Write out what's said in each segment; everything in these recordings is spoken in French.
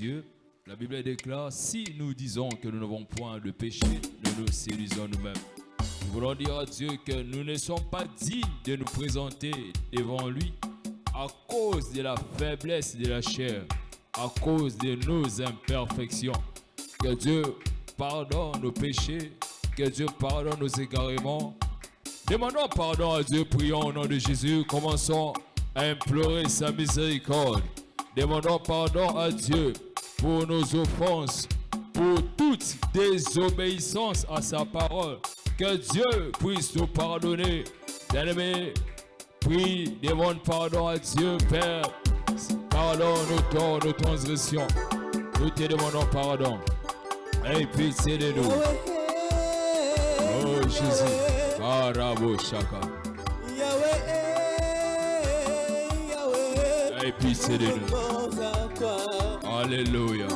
Dieu. La Bible déclare, si nous disons que nous n'avons point de péché, nous nous séduisons nous-mêmes. Nous voulons dire à Dieu que nous ne sommes pas dignes de nous présenter devant lui à cause de la faiblesse de la chair, à cause de nos imperfections. Que Dieu pardonne nos péchés, que Dieu pardonne nos égarements. Demandons pardon à Dieu, prions au nom de Jésus, commençons à implorer sa miséricorde. Demandons pardon à Dieu pour nos offenses, pour toute désobéissance à sa parole. Que Dieu puisse nous pardonner. Bien-aimés, prie, demande pardon à Dieu, Père. Pardonne nos torts, nos transgressions. Nous te demandons pardon. Et pitié de nous. Oh Jésus. Barabo Shaka. Et pitié de nous. Alléluia.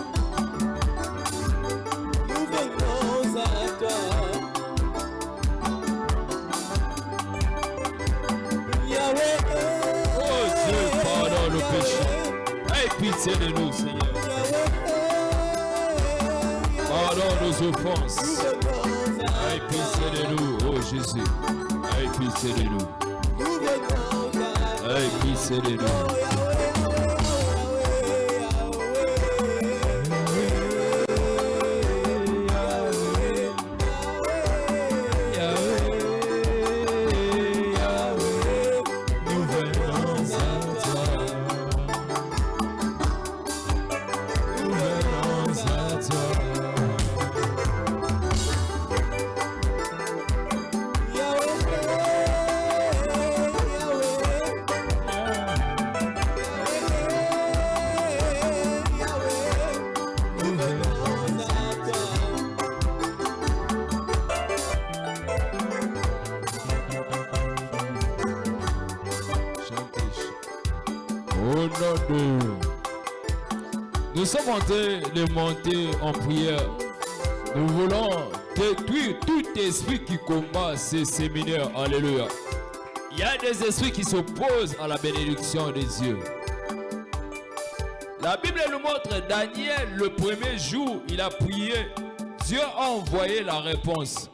Nous venons à toi. Yahweh. Oh Dieu, pardonne nos péchés. Aie pitié de nous, Seigneur. Pardonne nos offenses. Aie pitié de nous, oh Jésus. Aie pitié de nous. Aie pitié de nous. Nous sommes en train de monter en prière. Nous voulons détruire tout esprit qui combat ces séminaires. Alléluia. Il y a des esprits qui s'opposent à la bénédiction de Dieu. La Bible nous montre Daniel, le premier jour, il a prié. Dieu a envoyé la réponse.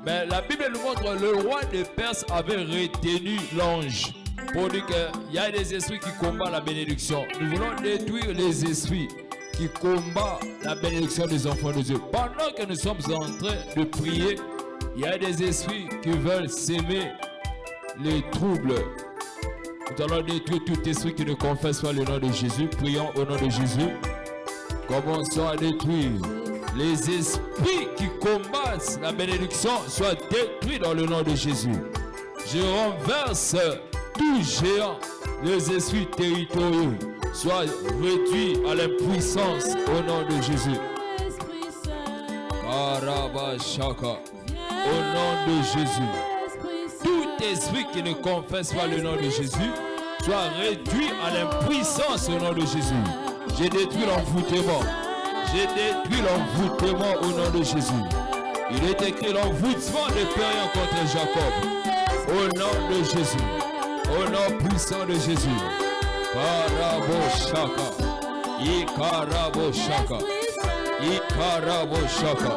Mais la Bible nous montre que le roi de Perse avait retenu l'ange pour dire qu'il y a des esprits qui combattent la bénédiction. Nous voulons détruire les esprits qui combattent la bénédiction des enfants de Dieu. Pendant que nous sommes en train de prier, il y a des esprits qui veulent s'aimer les troubles. Nous allons détruire tout esprit qui ne confesse pas le nom de Jésus. Prions au nom de Jésus. Commençons à détruire. Les esprits qui combattent la bénédiction soient détruits dans le nom de Jésus. Je renverse tout géant, les esprits territoriaux soient réduits à l'impuissance au nom de Jésus. Karabashaka. Au nom de Jésus. Tout esprit qui ne confesse pas le nom de Jésus soit réduit à l'impuissance au nom de Jésus. J'ai détruit l'envoûtement. J'ai détruit l'envoûtement au nom de Jésus. Il est écrit l'envoûtement de Périon contre Jacob. Au nom de Jésus. Au nom puissant de Jésus. Karaboshaka. Ikaraboshaka. Ikaraboshaka.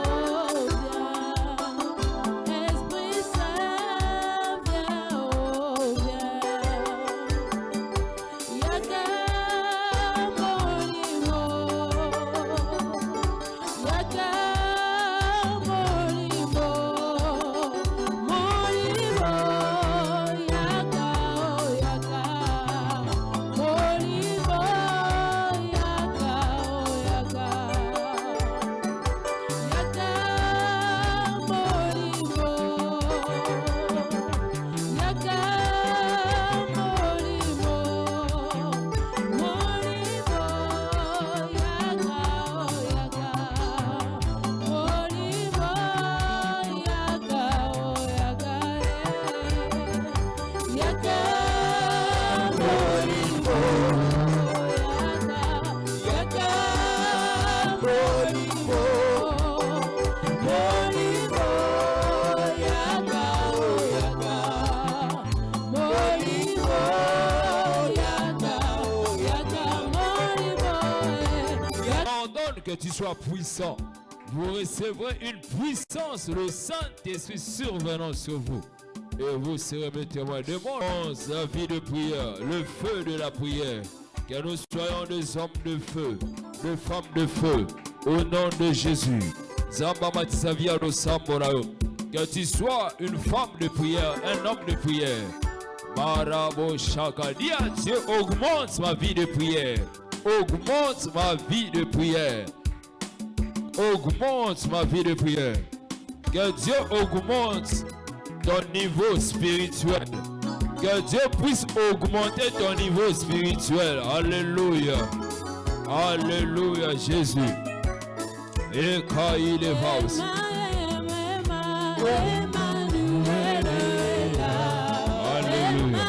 ordonne que tu sois puissant. Vous recevrez une puissance, le Saint-Esprit survenant sur vous. Et vous serez mes témoins de la vie de prière, le feu de la prière. Que nous soyons des hommes de feu, des femmes de feu, au nom de Jésus. Que tu sois une femme de prière, un homme de prière. Marabo Shaka, dis à Dieu, augmente ma vie de prière. Augmente ma vie de prière. Augmente ma vie de prière. Que Dieu augmente ton niveau spirituel. Que Dieu puisse augmenter ton niveau spirituel. Alléluia. Alléluia, Jésus. Et quand il est vaus. Alléluia.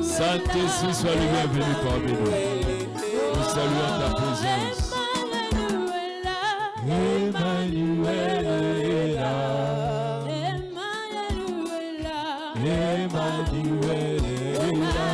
Saint-Esprit, sois le bienvenu parmi nous. Nous saluons ta présence. Emmanuel est là. Emmanuel est là. Emmanuel est là.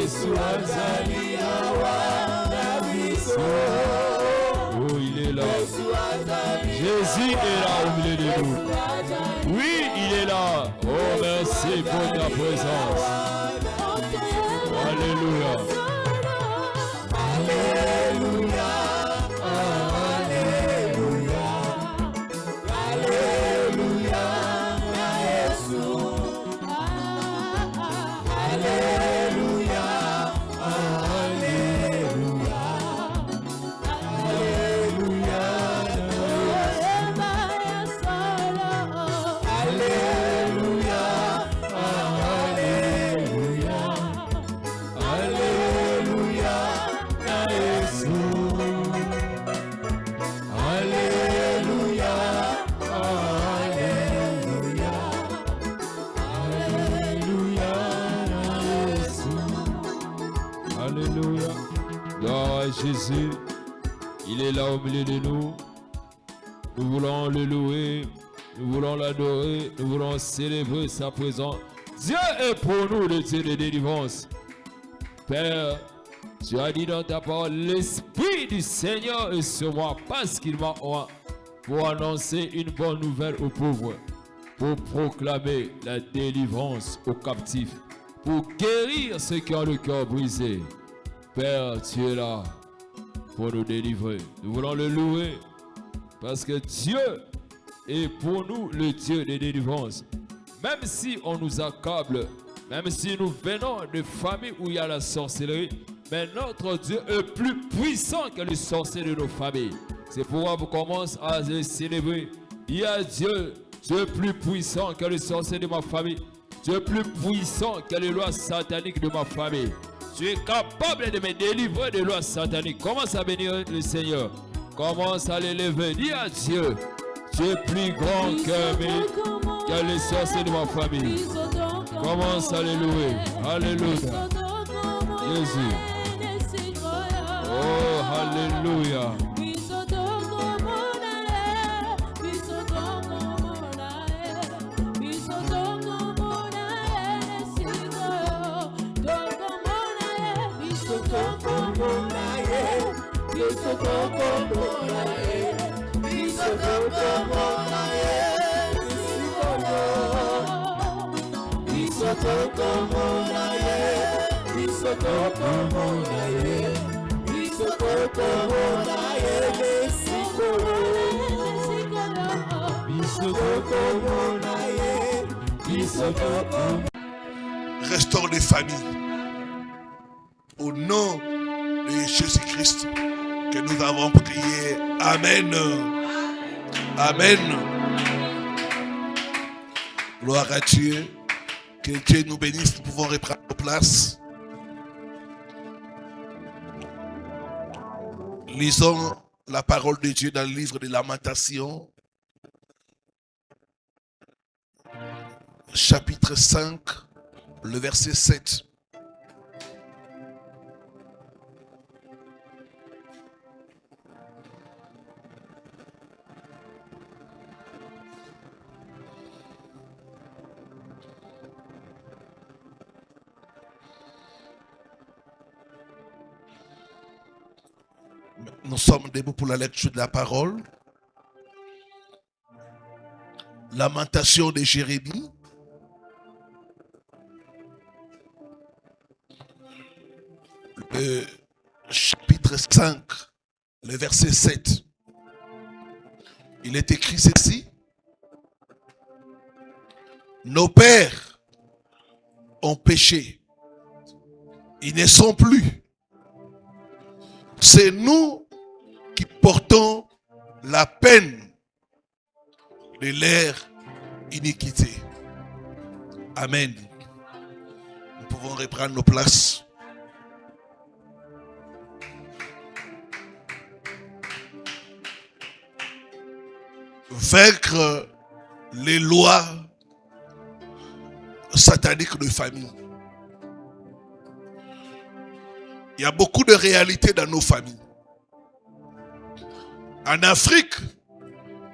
Yesu azali awa na biso. Oh, il est là. Yesu azali Jésus est là au milieu de nous. Oui, il est là. Oh, merci pour ta présence. Alléluia. Alléluia. Alléluia. Alléluia. Na Yesu. Alléluia. Alléluia. Alléluia. Alléluia. Alléluia. Alléluia. Na Yesu. Alléluia. Alléluia. Alléluia. Na Yesu. Alléluia. Gloire à Jésus. Il est là au milieu de nous. Nous voulons le louer. Nous voulons l'adorer. Nous voulons célébrer sa présence. Dieu est pour nous le Dieu de délivrance. Père, tu as dit dans ta parole, l'Esprit du Seigneur est sur moi parce qu'il m'a oint pour annoncer une bonne nouvelle aux pauvres, pour proclamer la délivrance aux captifs, pour guérir ceux qui ont le cœur brisé. Père, tu es là pour nous délivrer. Nous voulons le louer parce que Dieu est pour nous le Dieu de délivrance. Même si on nous accable, même si nous venons de familles où il y a la sorcellerie, mais notre Dieu est plus puissant que les sorciers de nos familles. C'est pourquoi vous commencez à le célébrer. Il y a Dieu, Dieu est plus puissant que les sorciers de ma famille. Dieu est plus puissant que les lois sataniques de ma famille. Tu es capable de me délivrer des lois sataniques. Commence à bénir le Seigneur. Commence à l'élever. Dis à Dieu, tu es plus grand que les sorciers de ma famille. Commence à le louer. Alléluia. Jésus. Oh, alléluia. Restaure les familles. Au nom de Jésus-Christ que nous avons prié. Amen. Amen. Gloire à Dieu. Que Dieu nous bénisse. Nous pouvons reprendre nos places. Lisons la parole de Dieu dans le livre de Lamentations. Chapitre 5, le verset 7. Nous sommes debout pour la lecture de la parole. Lamentation de Jérémie. Le chapitre 5, le verset 7. Il est écrit ceci. Nos pères ont péché. Ils ne sont plus. C'est nous qui portons la peine de leur iniquité. Amen. Nous pouvons reprendre nos places. Vaincre les lois sataniques de famille. Il y a beaucoup de réalités dans nos familles. En Afrique,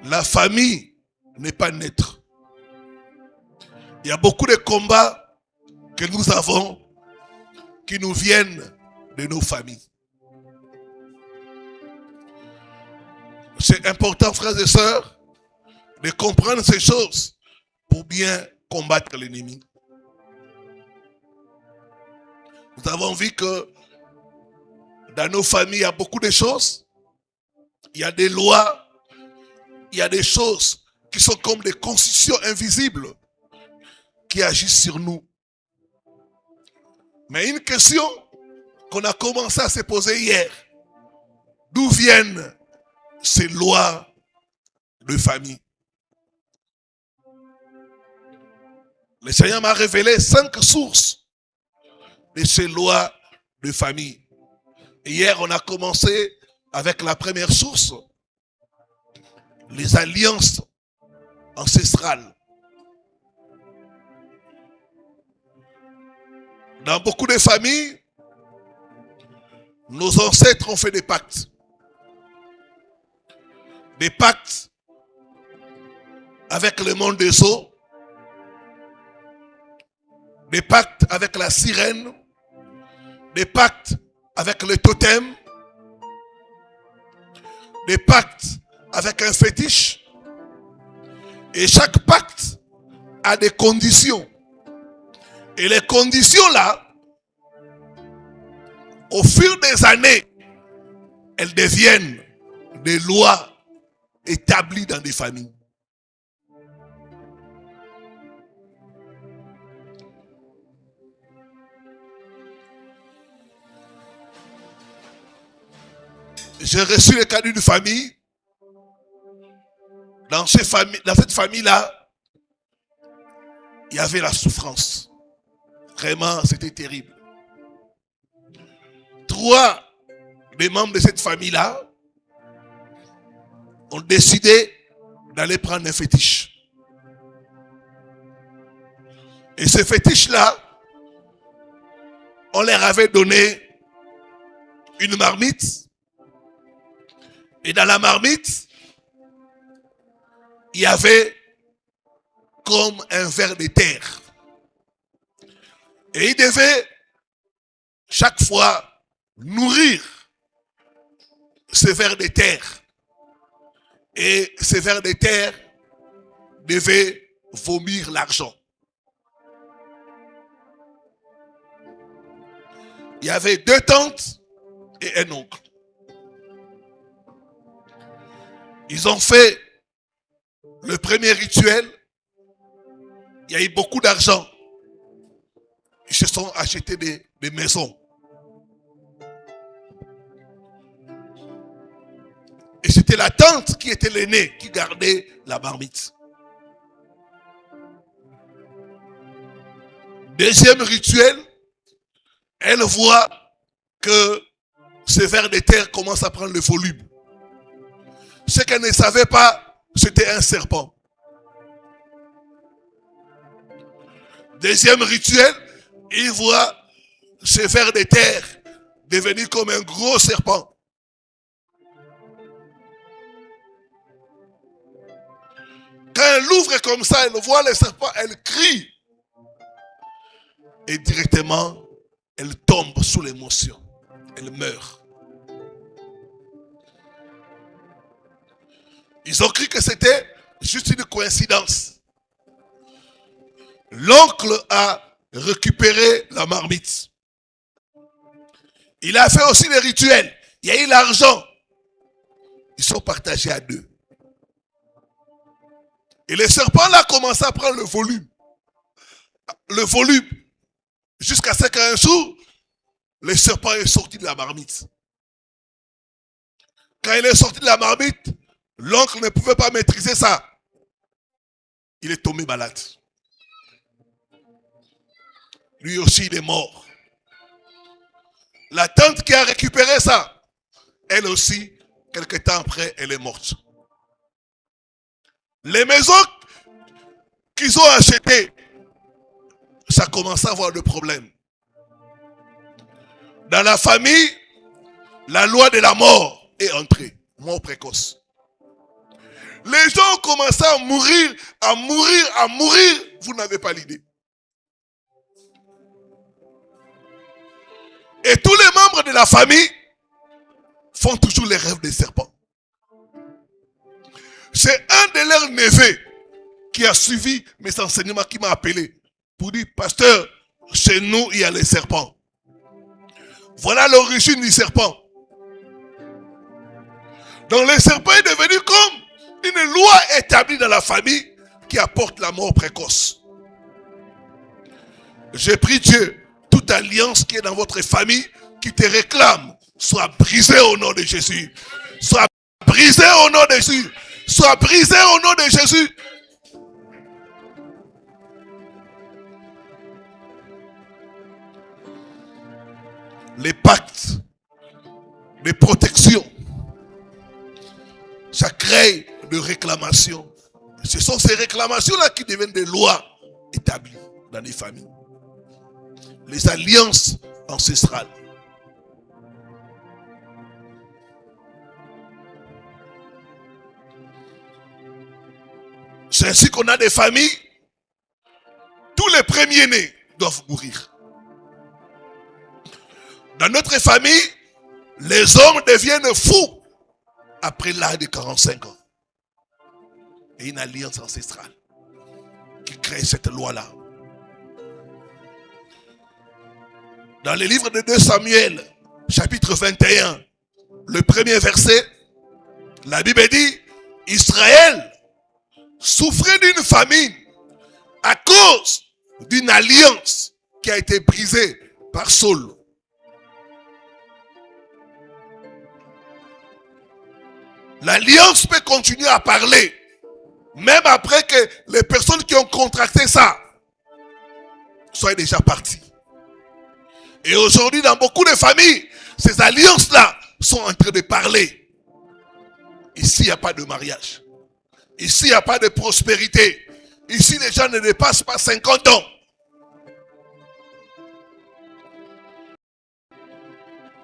la famille n'est pas neutre. Il y a beaucoup de combats que nous avons qui nous viennent de nos familles. C'est important, frères et sœurs, de comprendre ces choses pour bien combattre l'ennemi. Nous avons vu que dans nos familles, il y a beaucoup de choses. Il y a des lois, il y a des choses qui sont comme des constitutions invisibles qui agissent sur nous. Mais une question qu'on a commencé à se poser hier, d'où viennent ces lois de famille? Le Seigneur m'a révélé 5 sources de ces lois de famille. Et hier, on a commencé avec la première source, les alliances ancestrales. Dans beaucoup de familles, nos ancêtres ont fait des pactes. Des pactes avec le monde des eaux, des pactes avec la sirène, des pactes avec le totem, des pactes avec un fétiche. Et chaque pacte a des conditions. Et les conditions là, au fil des années, elles deviennent des lois établies dans des familles. J'ai reçu le cas d'une famille. Dans cette famille-là, il y avait la souffrance. Vraiment, c'était terrible. 3 des membres de cette famille-là ont décidé d'aller prendre un fétiche. Et ce fétiche-là, on leur avait donné une marmite. Et dans la marmite, il y avait comme un ver de terre. Et il devait chaque fois nourrir ce ver de terre. Et ce ver de terre devait vomir l'argent. Il y avait 2 tantes et un oncle. Ils ont fait le premier rituel. Il y a eu beaucoup d'argent. Ils se sont achetés des maisons. Et c'était la tante qui était l'aînée qui gardait la marmite. Deuxième rituel, elle voit que ce ver de terre commence à prendre le volume. Ce qu'elle ne savait pas, c'était un serpent. Deuxième rituel, il voit ce ver de terre devenir comme un gros serpent. Quand elle l'ouvre comme ça, elle voit le serpent, elle crie. Et directement, elle tombe sous l'émotion. Elle meurt. Ils ont cru que c'était juste une coïncidence. L'oncle a récupéré la marmite. Il a fait aussi les rituels. Il y a eu l'argent. Ils sont partagés à 2. Et le serpent là a commencé à prendre le volume. Le volume. Jusqu'à ce qu'un jour, le serpent est sorti de la marmite. Quand il est sorti de la marmite, l'oncle ne pouvait pas maîtriser ça. Il est tombé malade. Lui aussi, il est mort. La tante qui a récupéré ça, elle aussi, quelque temps après, elle est morte. Les maisons qu'ils ont achetées, ça commence à avoir de problèmes. Dans la famille, la loi de la mort est entrée. Mort précoce. Les gens ont commencé à mourir, à mourir, à mourir. Vous n'avez pas l'idée. Et tous les membres de la famille font toujours les rêves des serpents. C'est un de leurs neveux qui a suivi mes enseignements, qui m'a appelé pour dire, pasteur, chez nous, il y a les serpents. Voilà l'origine du serpent. Donc le serpent est devenu comme une loi établie dans la famille qui apporte la mort précoce. J'ai prie Dieu, toute alliance qui est dans votre famille, qui te réclame, soit brisée au nom de Jésus. Soit brisée au nom de Jésus. Soit brisée au nom de Jésus. Les pactes de protection, ça crée de réclamations. Ce sont ces réclamations-là qui deviennent des lois établies dans les familles. Les alliances ancestrales. C'est ainsi qu'on a des familles, tous les premiers-nés doivent mourir. Dans notre famille, les hommes deviennent fous après l'âge de 45 ans. Et une alliance ancestrale qui crée cette loi-là. Dans le livre de 2 Samuel, chapitre 21, le premier verset, la Bible dit, Israël souffrait d'une famine à cause d'une alliance qui a été brisée par Saul. L'alliance peut continuer à parler, même après que les personnes qui ont contracté ça soient déjà parties. Et aujourd'hui, dans beaucoup de familles, ces alliances-là sont en train de parler. Ici, il n'y a pas de mariage. Ici, il n'y a pas de prospérité. Ici, les gens ne dépassent pas 50 ans.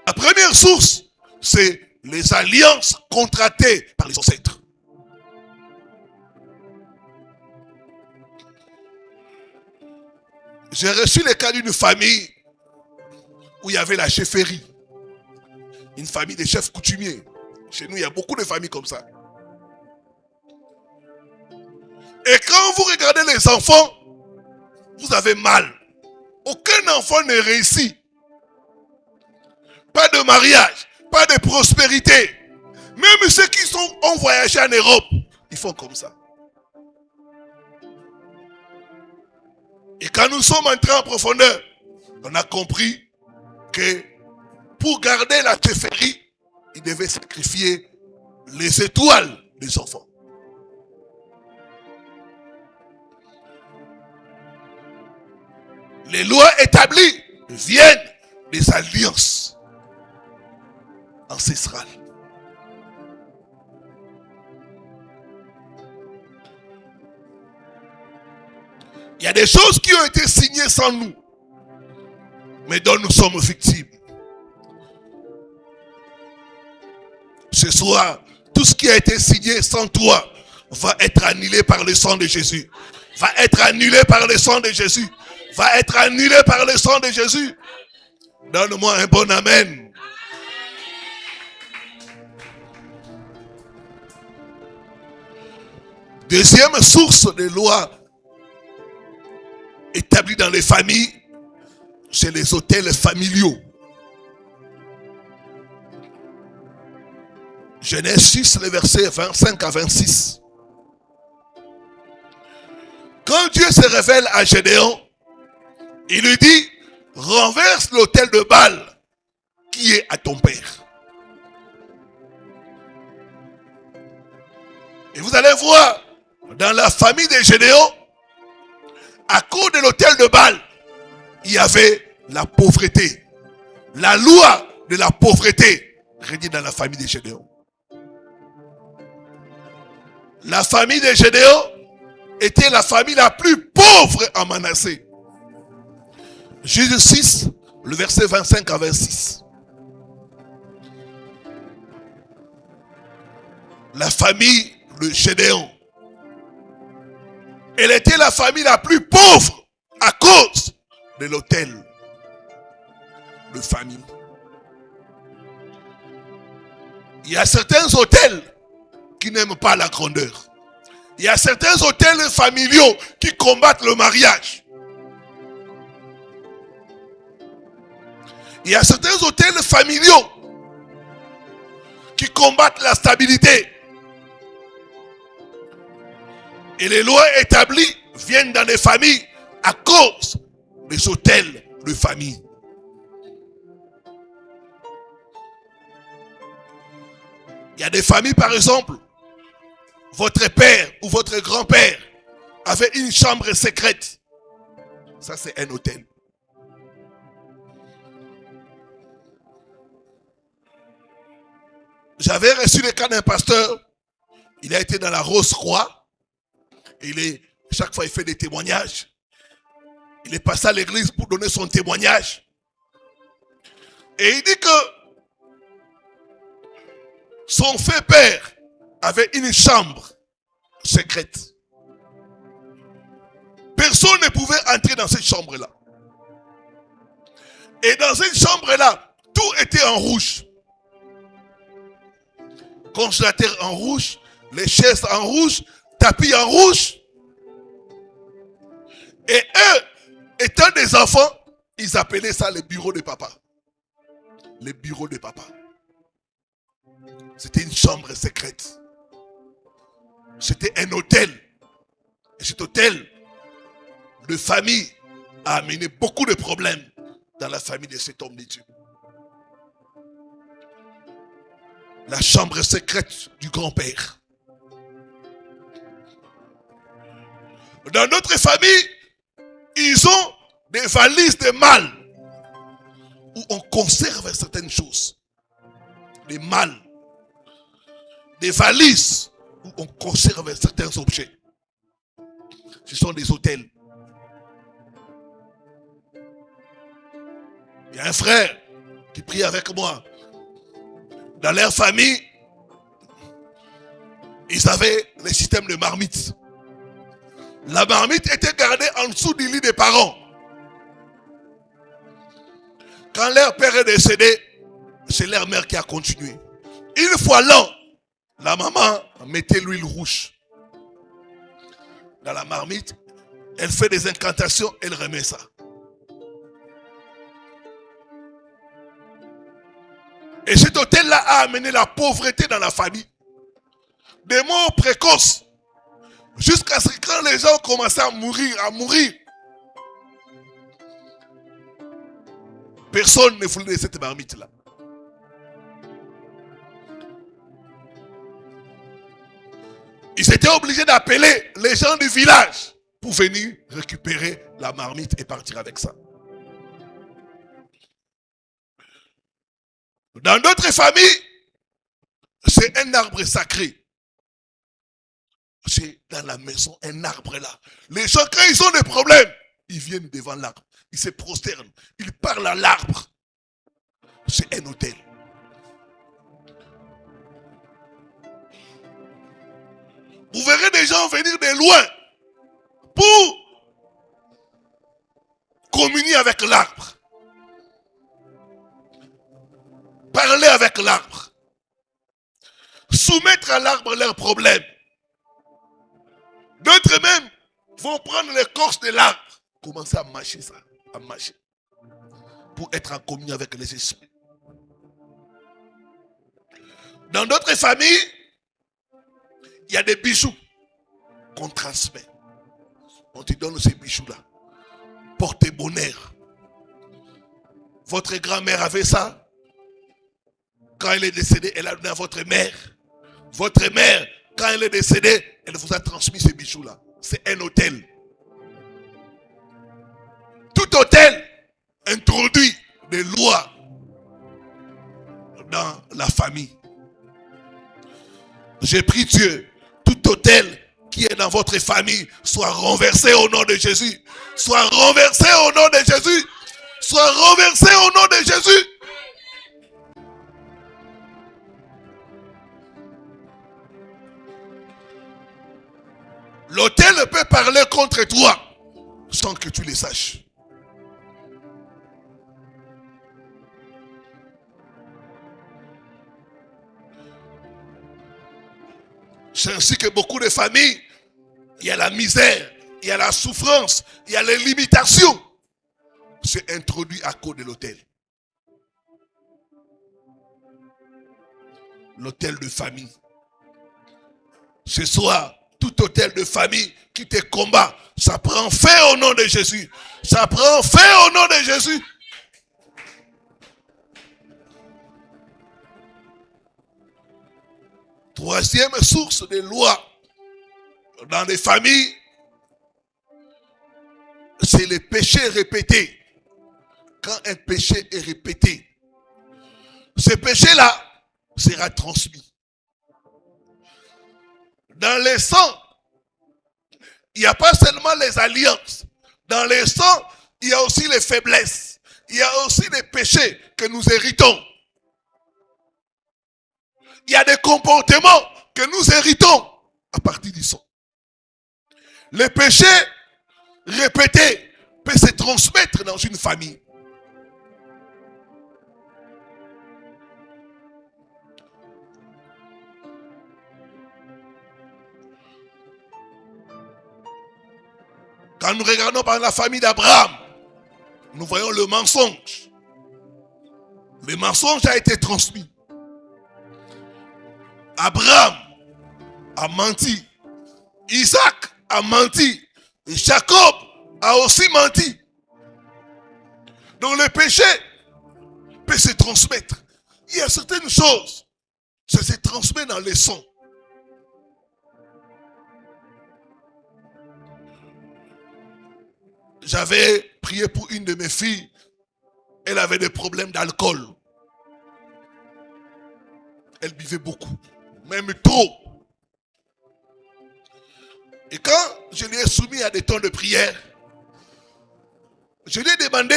La première source, c'est les alliances contractées par les ancêtres. J'ai reçu le cas d'une famille où il y avait la chefferie. Une famille de chefs coutumiers. Chez nous, il y a beaucoup de familles comme ça. Et quand vous regardez les enfants, vous avez mal. Aucun enfant ne réussit. Pas de mariage, pas de prospérité. Même ceux qui ont voyagé en Europe, ils font comme ça. Et quand nous sommes entrés en profondeur, on a compris que pour garder la chefferie, il devait sacrifier les étoiles des enfants. Les lois établies viennent des alliances ancestrales. Il y a des choses qui ont été signées sans nous, mais dont nous sommes victimes. Ce soir, tout ce qui a été signé sans toi va être annulé par le sang de Jésus. Va être annulé par le sang de Jésus. Va être annulé par le sang de Jésus. Donne-moi un bon amen. Deuxième source de loi établie dans les familles, c'est les autels familiaux. Genèse 6, le verset 25 à 26. Quand Dieu se révèle à Gédéon, il lui dit, renverse l'autel de Baal qui est à ton père. Et vous allez voir, dans la famille de Gédéon, à cause de l'autel de Baal, il y avait la pauvreté. La loi de la pauvreté régnait dans la famille de Gédéon. La famille de Gédéon était la famille la plus pauvre en Manassé. Juge 6, le verset 25 à 26. La famille de Gédéon, elle était la famille la plus pauvre à cause de l'autel. de famille. Il y a certains hôtels qui n'aiment pas la grandeur. Il y a certains hôtels familiaux qui combattent le mariage. Il y a certains hôtels familiaux qui combattent la stabilité. Et les lois établies viennent dans les familles à cause des hôtels de famille. Il y a des familles, par exemple, votre père ou votre grand-père avait une chambre secrète. Ça, c'est un hôtel. J'avais reçu le cas d'un pasteur. Il a été dans la Rose-Croix. Chaque fois, il fait des témoignages. Il est passé à l'église pour donner son témoignage. Et il dit que son fait père avait une chambre secrète. Personne ne pouvait entrer dans cette chambre-là. Et dans cette chambre-là, tout était en rouge. Congélateur en rouge, les chaises en rouge, tapis en rouge. Et eux, étant des enfants, ils appelaient ça les bureaux de papa. Les bureaux de papa. C'était une chambre secrète. C'était un hôtel. Et cet hôtel de famille a amené beaucoup de problèmes dans la famille de cet homme de Dieu. La chambre secrète du grand-père. Dans notre famille, ils ont des valises de mal où on conserve certaines choses. Des malles. Des valises où on conserve certains objets. Ce sont des hôtels. Il y a un frère qui prie avec moi. Dans leur famille, ils avaient le système de marmite. La marmite était gardée en dessous du lit des parents. Quand leur père est décédé, c'est leur mère qui a continué. Une fois l'an, la maman mettait l'huile rouge dans la marmite. Elle fait des incantations, elle remet ça. Et cet hôtel-là a amené la pauvreté dans la famille. Des morts précoces. Jusqu'à ce que quand les gens commençaient à mourir, personne ne voulait cette marmite-là. Ils étaient obligés d'appeler les gens du village pour venir récupérer la marmite et partir avec ça. Dans d'autres familles, c'est un arbre sacré. C'est dans la maison un arbre là. Les gens, quand ils ont des problèmes, ils viennent devant l'arbre. Ils se prosternent. Ils parlent à l'arbre. C'est un hôtel. Vous verrez des gens venir de loin pour communier avec l'arbre. Parler avec l'arbre. Soumettre à l'arbre leurs problèmes. D'autres même vont prendre l'écorce de l'arbre. Commencer à mâcher ça. À mâcher. Pour être en communion avec les esprits. Dans d'autres familles, il y a des bijoux qu'on transmet. On te donne ces bijoux-là. Portez bonheur. Votre grand-mère avait ça. Quand elle est décédée, elle a donné à votre mère. Votre mère, quand elle est décédée, elle vous a transmis ces bijoux-là. C'est un hôtel. Tout hôtel introduit des lois dans la famille. J'ai prié Dieu, tout hôtel qui est dans votre famille soit renversé au nom de Jésus. Soit renversé au nom de Jésus. Soit renversé au nom de Jésus. L'hôtel peut parler contre toi sans que tu le saches. C'est ainsi que beaucoup de familles, il y a la misère, il y a la souffrance, il y a les limitations. C'est introduit à cause de l'autel. L'autel de famille. Ce soir, tout autel de famille qui te combat, ça prend fin au nom de Jésus. Ça prend fin au nom de Jésus. Troisième source de loi dans les familles, c'est les péchés répétés. Quand un péché est répété, ce péché-là sera transmis. Dans les sangs, il n'y a pas seulement les alliances. Dans les sangs, il y a aussi les faiblesses. Il y a aussi des péchés que nous héritons. Il y a des comportements que nous héritons à partir du sang. Les péchés répétés peuvent se transmettre dans une famille. Quand nous regardons par la famille d'Abraham, nous voyons le mensonge. Le mensonge a été transmis. Abraham a menti. Isaac a menti. Et Jacob a aussi menti. Donc le péché peut se transmettre. Il y a certaines choses, ça se transmet dans le sang. J'avais prié pour une de mes filles. Elle avait des problèmes d'alcool. Elle buvait beaucoup, même trop. Et quand je lui ai soumis à des temps de prière, je lui ai demandé,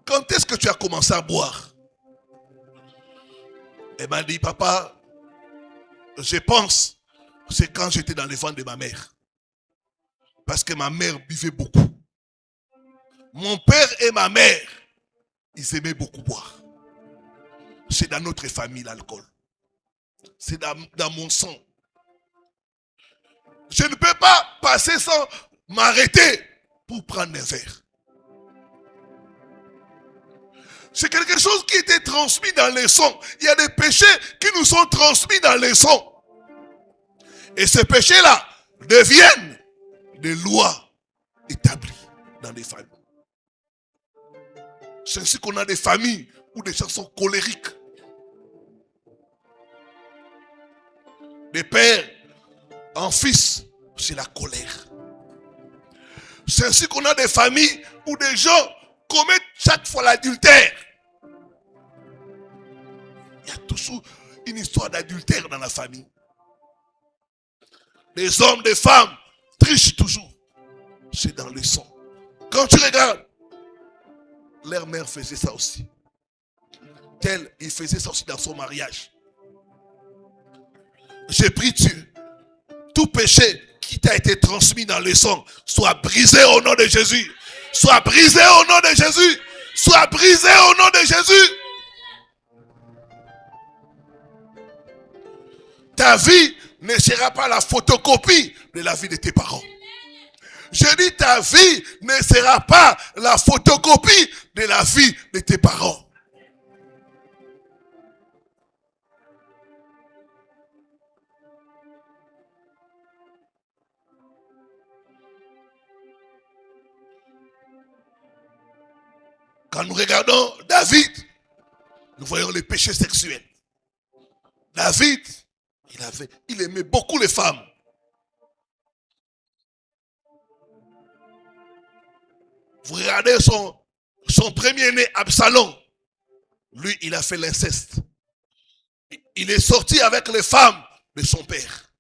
quand est-ce que tu as commencé à boire? Elle m'a dit, papa, je pense, c'est quand j'étais dans le ventre de ma mère. Parce que ma mère buvait beaucoup. Mon père et ma mère, ils aimaient beaucoup boire. C'est dans notre famille l'alcool. C'est dans mon sang. Je ne peux pas passer sans m'arrêter pour prendre un verre. C'est quelque chose qui était transmis dans les sangs. Il y a des péchés qui nous sont transmis dans les sangs. Et ces péchés-là deviennent des lois établies dans les familles. C'est ainsi qu'on a des familles où des gens sont colériques. Des pères en fils, c'est la colère. C'est ainsi qu'on a des familles où des gens commettent chaque fois l'adultère. Il y a toujours une histoire d'adultère dans la famille. Les hommes, des femmes trichent toujours. C'est dans le sang. Quand tu regardes, leur mère faisait ça aussi. Tel, il faisait ça aussi dans son mariage. J'ai pris Dieu. Tout péché qui t'a été transmis dans le sang soit brisé au nom de Jésus. Soit brisé au nom de Jésus. Soit brisé au nom de Jésus. Ta vie ne sera pas la photocopie de la vie de tes parents. Je dis, ta vie ne sera pas la photocopie de la vie de tes parents. Quand nous regardons David, nous voyons les péchés sexuels. David, il aimait beaucoup les femmes. Vous regardez son premier-né, Absalom. Lui, il a fait l'inceste. Il est sorti avec les femmes de son père.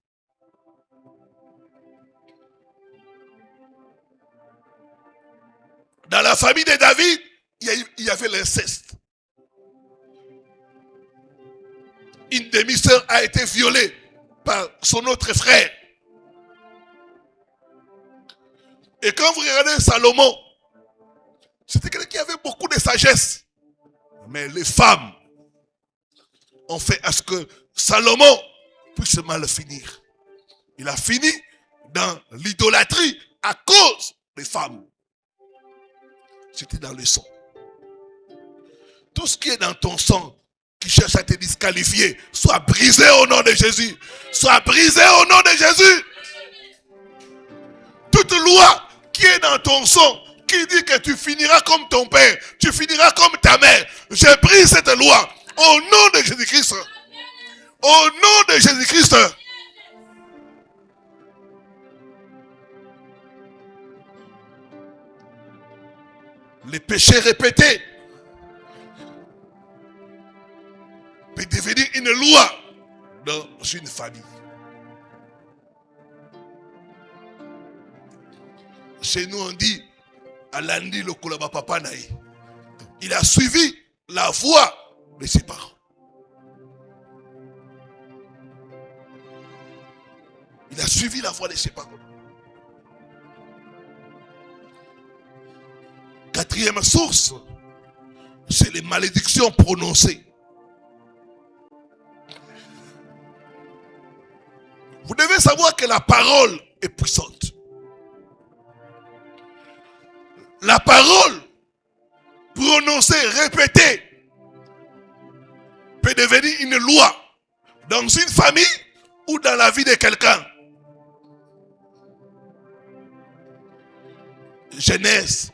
Dans la famille de David, il y avait l'inceste. Une demi-sœur a été violée par son autre frère. Et quand vous regardez Salomon, c'était quelqu'un qui avait beaucoup de sagesse. Mais les femmes ont fait à ce que Salomon puisse mal finir. Il a fini dans l'idolâtrie à cause des femmes. C'était dans le sang. Tout ce qui est dans ton sang, qui cherche à te disqualifier, soit brisé au nom de Jésus. Soit brisé au nom de Jésus. Toute loi qui est dans ton sang, qui dit que tu finiras comme ton père, tu finiras comme ta mère, je brise cette loi au nom de Jésus-Christ. Au nom de Jésus-Christ. Les péchés répétés peut devenir une loi dans une famille. Chez nous on dit Alandi le kolaba papa naï. Il a suivi la voie de ses parents. Il a suivi la voie de ses parents. Quatrième source, c'est les malédictions prononcées. Vous devez savoir que la parole est puissante. La parole prononcée, répétée, peut devenir une loi dans une famille ou dans la vie de quelqu'un. Genèse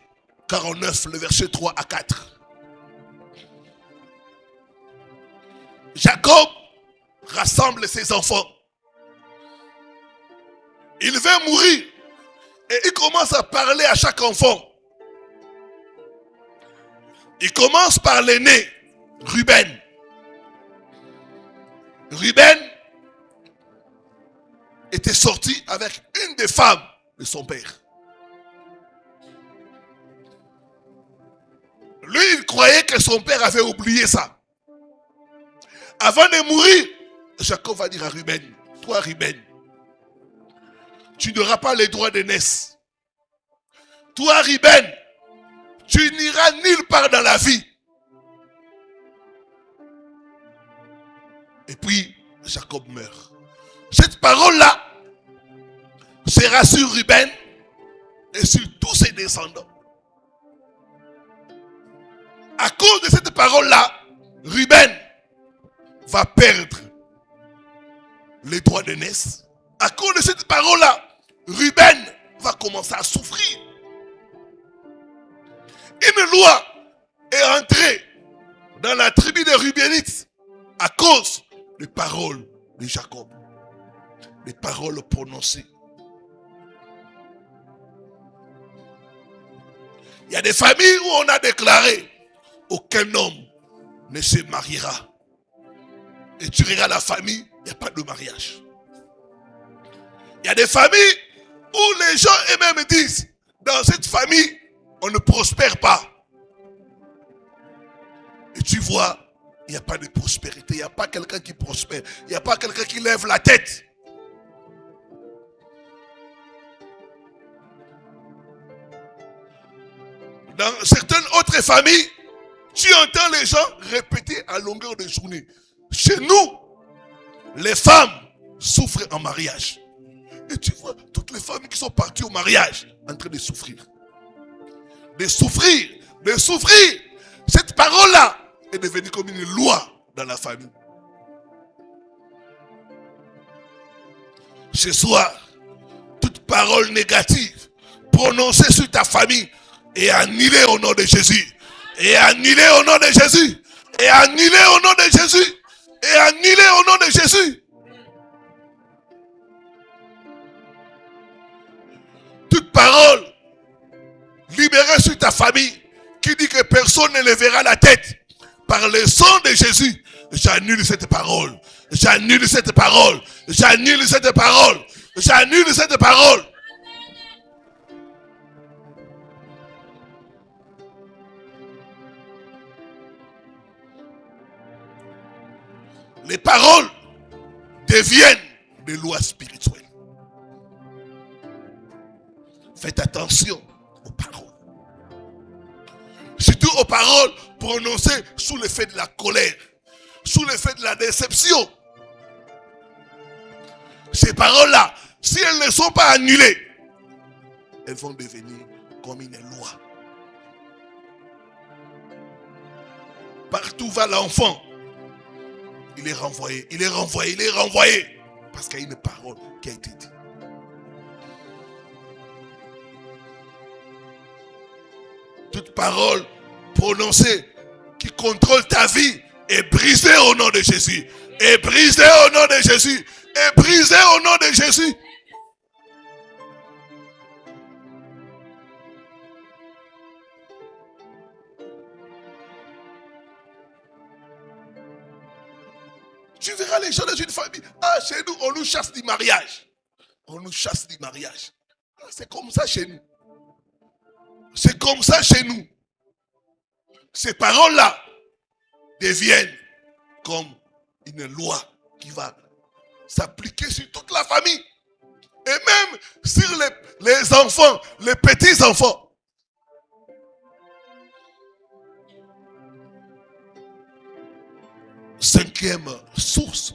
49, le verset 3 à 4. Jacob rassemble ses enfants. Il va mourir et il commence à parler à chaque enfant. Il commence par l'aîné, Ruben. Ruben était sorti avec une des femmes de son père. Lui, il croyait que son père avait oublié ça. Avant de mourir, Jacob va dire à Ruben, toi Ruben, tu n'auras pas les droits d'aînesse. Toi Ruben, tu n'iras nulle part dans la vie. Et puis, Jacob meurt. Cette parole-là sera sur Ruben et sur tous ses descendants. À cause de cette parole-là, Ruben va perdre les droits d'aînesse. À cause de cette parole-là, Ruben va commencer à souffrir. Une loi est entrée dans la tribu des Rubénites à cause des paroles de Jacob. Des paroles prononcées. Il y a des familles où on a déclaré aucun homme ne se mariera. Et tu regardes la famille, il n'y a pas de mariage. Il y a des familles où les gens eux-mêmes disent, dans cette famille, on ne prospère pas. Et tu vois, il n'y a pas de prospérité, il n'y a pas quelqu'un qui prospère, il n'y a pas quelqu'un qui lève la tête. Dans certaines autres familles, tu entends les gens répéter à longueur de journée. Chez nous, les femmes souffrent en mariage. Et tu vois toutes les femmes qui sont parties au mariage en train de souffrir. De souffrir, de souffrir. Cette parole-là est devenue comme une loi dans la famille. Ce soir, toute parole négative prononcée sur ta famille est annulée au nom de Jésus. Et annulée au nom de Jésus. Et annulée au nom de Jésus. Et annulée au nom de Jésus. Toute parole libérée sur ta famille qui dit que personne ne lèvera la tête par le sang de Jésus, j'annule cette parole. J'annule cette parole. J'annule cette parole. J'annule cette parole. Les paroles deviennent des lois spirituelles. Faites attention aux paroles. Surtout aux paroles prononcées sous l'effet de la colère, sous l'effet de la déception. ces paroles-là, si elles ne sont pas annulées, elles vont devenir comme une loi. Partout va l'enfant, il est renvoyé, il est renvoyé, il est renvoyé. Parce qu'il y a une parole qui a été dite. Toute parole prononcée qui contrôle ta vie est brisée au nom de Jésus. Est brisée au nom de Jésus. Est brisée au nom de Jésus. Tu verras les gens dans une famille. Ah, chez nous, on nous chasse du mariage. On nous chasse du mariage. Ah, c'est comme ça chez nous. C'est comme ça chez nous. Ces paroles-là deviennent comme une loi qui va s'appliquer sur toute la famille. Et même sur les enfants, les petits-enfants. Cinquième source,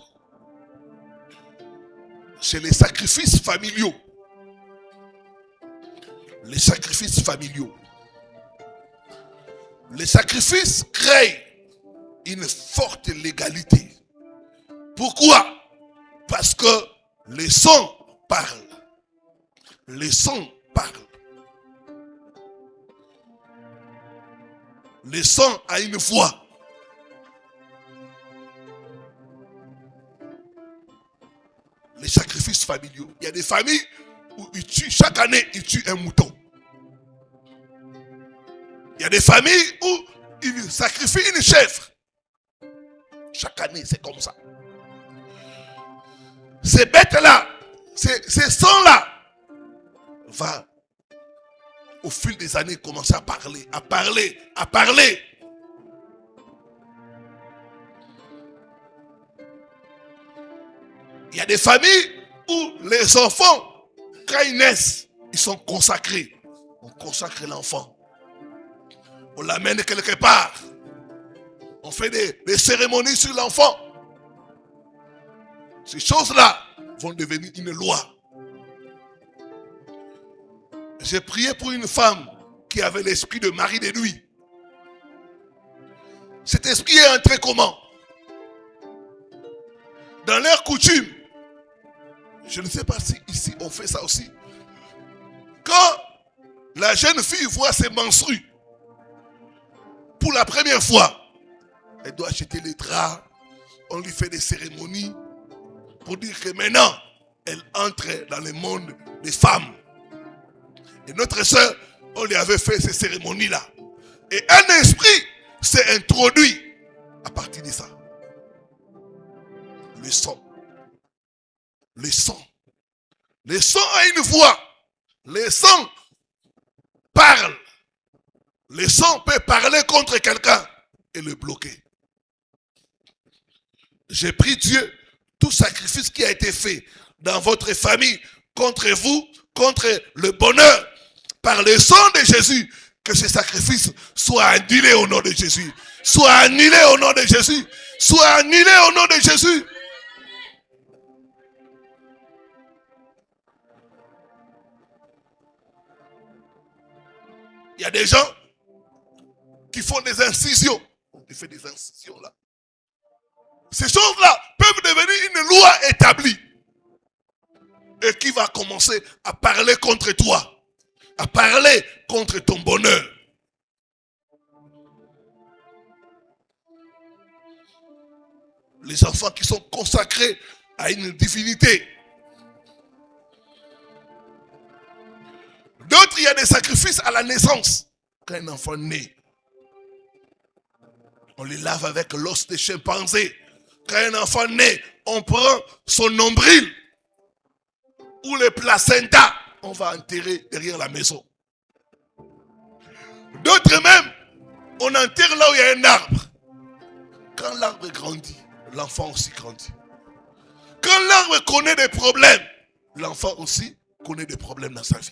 c'est les sacrifices familiaux. Les sacrifices familiaux. Les sacrifices créent une forte légalité. Pourquoi? Parce que les sons parlent. Les sons parlent. Les sons a une voix. Les sacrifices familiaux. Il y a des familles où ils tuent, chaque année, ils tuent un mouton. Il y a des familles où ils sacrifient une chèvre. Chaque année, c'est comme ça. Ces bêtes-là, ces sons-là, va au fil des années commencer à parler, à parler, à parler. Il y a des familles où les enfants, quand ils naissent, ils sont consacrés. On consacre l'enfant. On l'amène quelque part. On fait des cérémonies sur l'enfant. Ces choses-là vont devenir une loi. J'ai prié pour une femme qui avait l'esprit de mari de nuit. Cet esprit est entré comment? Dans leur coutume. Je ne sais pas si ici on fait ça aussi. Quand la jeune fille voit ses menstrues, pour la première fois, elle doit acheter les draps, on lui fait des cérémonies pour dire que maintenant, elle entre dans le monde des femmes. Et notre soeur, on lui avait fait ces cérémonies-là. Et un esprit s'est introduit à partir de ça. Le sang. Le sang. Le sang a une voix. Le sang parle. Le sang peut parler contre quelqu'un et le bloquer. J'ai pris Dieu, tout sacrifice qui a été fait dans votre famille contre vous, contre le bonheur, par le sang de Jésus, que ce sacrifice soit annulé au nom de Jésus. Soit annulé au nom de Jésus. Soit annulé au nom de Jésus. Il y a des gens qui font des incisions. On fait des incisions là. Ces choses-là peuvent devenir une loi établie. Et qui va commencer à parler contre toi. À parler contre ton bonheur. Les enfants qui sont consacrés à une divinité. D'autres, il y a des sacrifices à la naissance. Quand un enfant naît, on les lave avec l'os des chimpanzés. Quand un enfant naît, on prend son nombril ou le placenta, on va enterrer derrière la maison. D'autres même, on enterre là où il y a un arbre. Quand l'arbre grandit, l'enfant aussi grandit. Quand l'arbre connaît des problèmes, l'enfant aussi connaît des problèmes dans sa vie.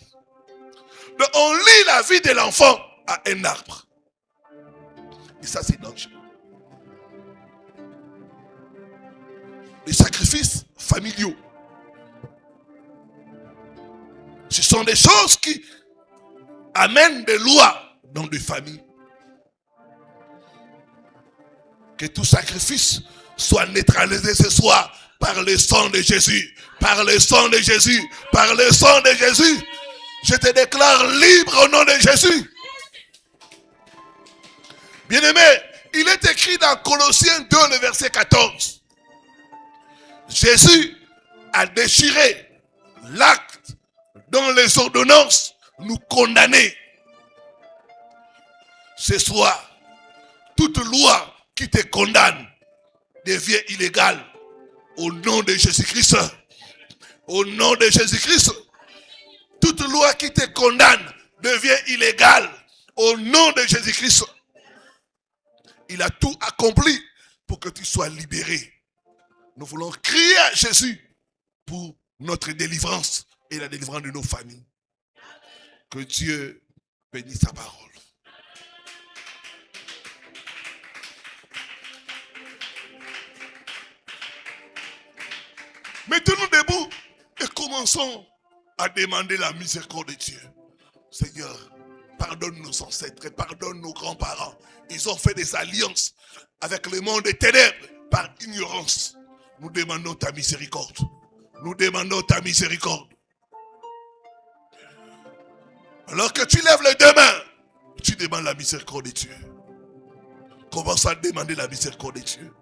Donc on lie la vie de l'enfant à un arbre. Et ça, c'est dangereux. Les sacrifices familiaux. sont des choses qui amènent des lois dans des familles. Que tout sacrifice soit neutralisé ce soir par le sang de Jésus. Par le sang de Jésus. Par le sang de Jésus. Je te déclare libre au nom de Jésus. Bien-aimé, il est écrit dans Colossiens 2, le verset 14. Jésus a déchiré l'acte dont les ordonnances nous condamnaient. Ce soir, toute loi qui te condamne devient illégale au nom de Jésus-Christ. Au nom de Jésus-Christ. Toute loi qui te condamne devient illégale au nom de Jésus-Christ. Il a tout accompli pour que tu sois libéré. Nous voulons crier à Jésus pour notre délivrance et la délivrance de nos familles. Que Dieu bénisse sa parole. Mettons-nous debout et commençons à demander la miséricorde de Dieu. Seigneur, pardonne nos ancêtres, pardonne nos grands-parents. Ils ont fait des alliances avec le monde des ténèbres par ignorance. Nous demandons ta miséricorde. Nous demandons ta miséricorde. Alors que tu lèves les deux mains, tu demandes la miséricorde de Dieu. Commence à demander la miséricorde de Dieu.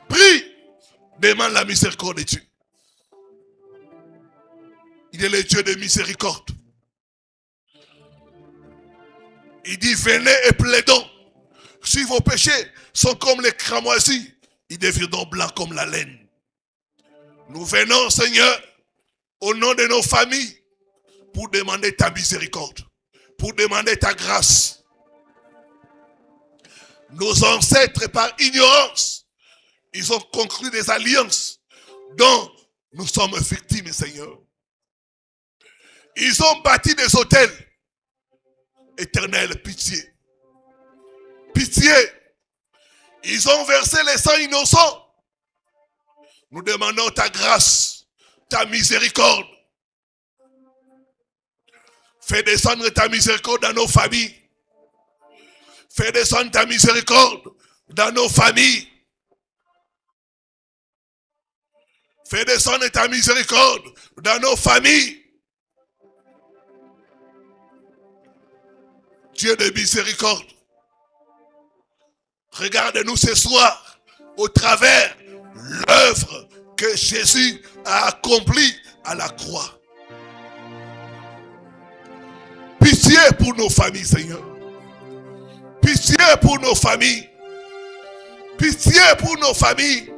Prie, demande la miséricorde de Dieu. Il est le Dieu de miséricorde. Il dit, venez et plaidons. Si vos péchés sont comme les cramoisis, ils deviendront blancs comme la laine. Nous venons, Seigneur, au nom de nos familles, pour demander ta miséricorde, pour demander ta grâce. Nos ancêtres, par ignorance, ils ont conclu des alliances dont nous sommes victimes, Seigneur. Ils ont bâti des autels. Éternel, pitié. Pitié. Ils ont versé les sangs innocents. Nous demandons ta grâce, ta miséricorde. Fais descendre ta miséricorde dans nos familles. Fais descendre ta miséricorde dans nos familles. Fais descendre ta miséricorde dans nos familles. Dieu de miséricorde, regarde-nous ce soir au travers l'œuvre que Jésus a accomplie à la croix. Pitié pour nos familles, Seigneur. Pitié pour nos familles. Pitié pour nos familles.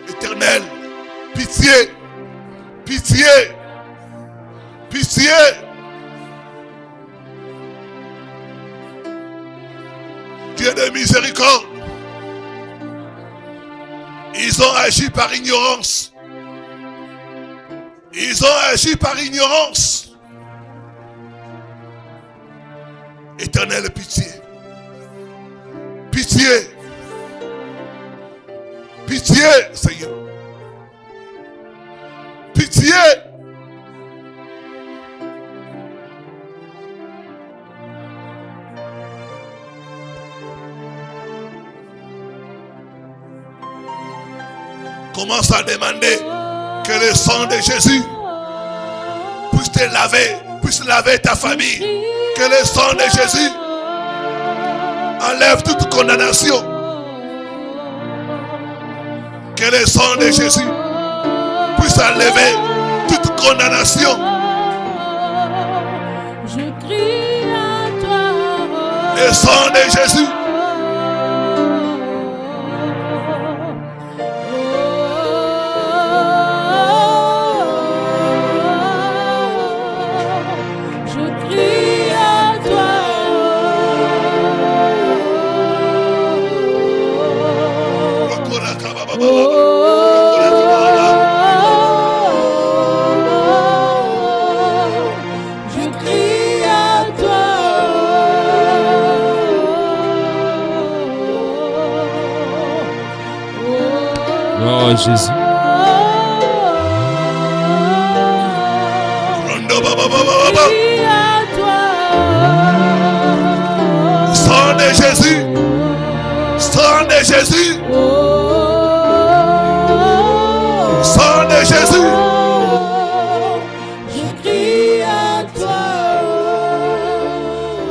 Éternel, pitié, pitié, pitié. Dieu de miséricorde. Ils ont agi par ignorance. Ils ont agi par ignorance. Éternel, pitié. Pitié. Pitié, Seigneur. Pitié. Commence à demander que le sang de Jésus puisse te laver, puisse laver ta famille. Que le sang de Jésus enlève toute condamnation. Que le sang de Jésus puisse enlever toute condamnation. Je crie à toi. Le sang de Jésus. Jésus. de Jésus. Sang de Jésus. Sang de Jésus. Je crie à toi.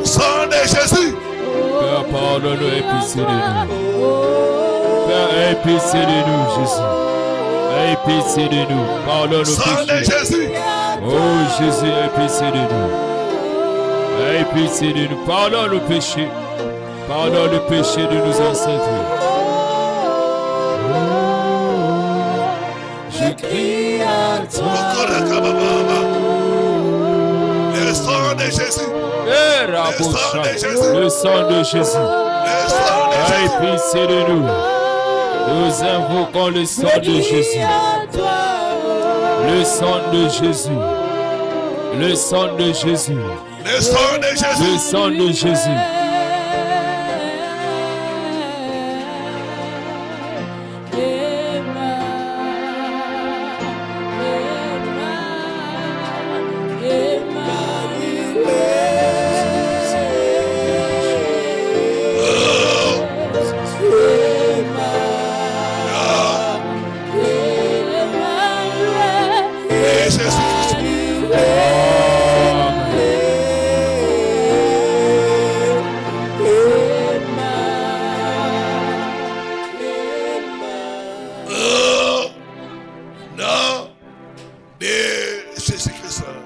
Sang de Jésus. Père, pardonne-nous et pitié de nous. Père, aie pitié de nous, Jésus. Aie pitié de nous. Pardonne nos Sang de péchés. Jésus. Oh Jésus, aie pitié de nous. Aie pitié de nous. Pardonne nos péchés. Pardonne le péché de nos ancêtres. Je crie à toi. Le sang de Jésus. Le sang de Jésus. Le sang Aie de Jésus. pitié de nous. Nous invoquons le sang de Jésus. Le sang de Jésus. Le sang de Jésus. Le sang de Jésus. Le sang de Jésus.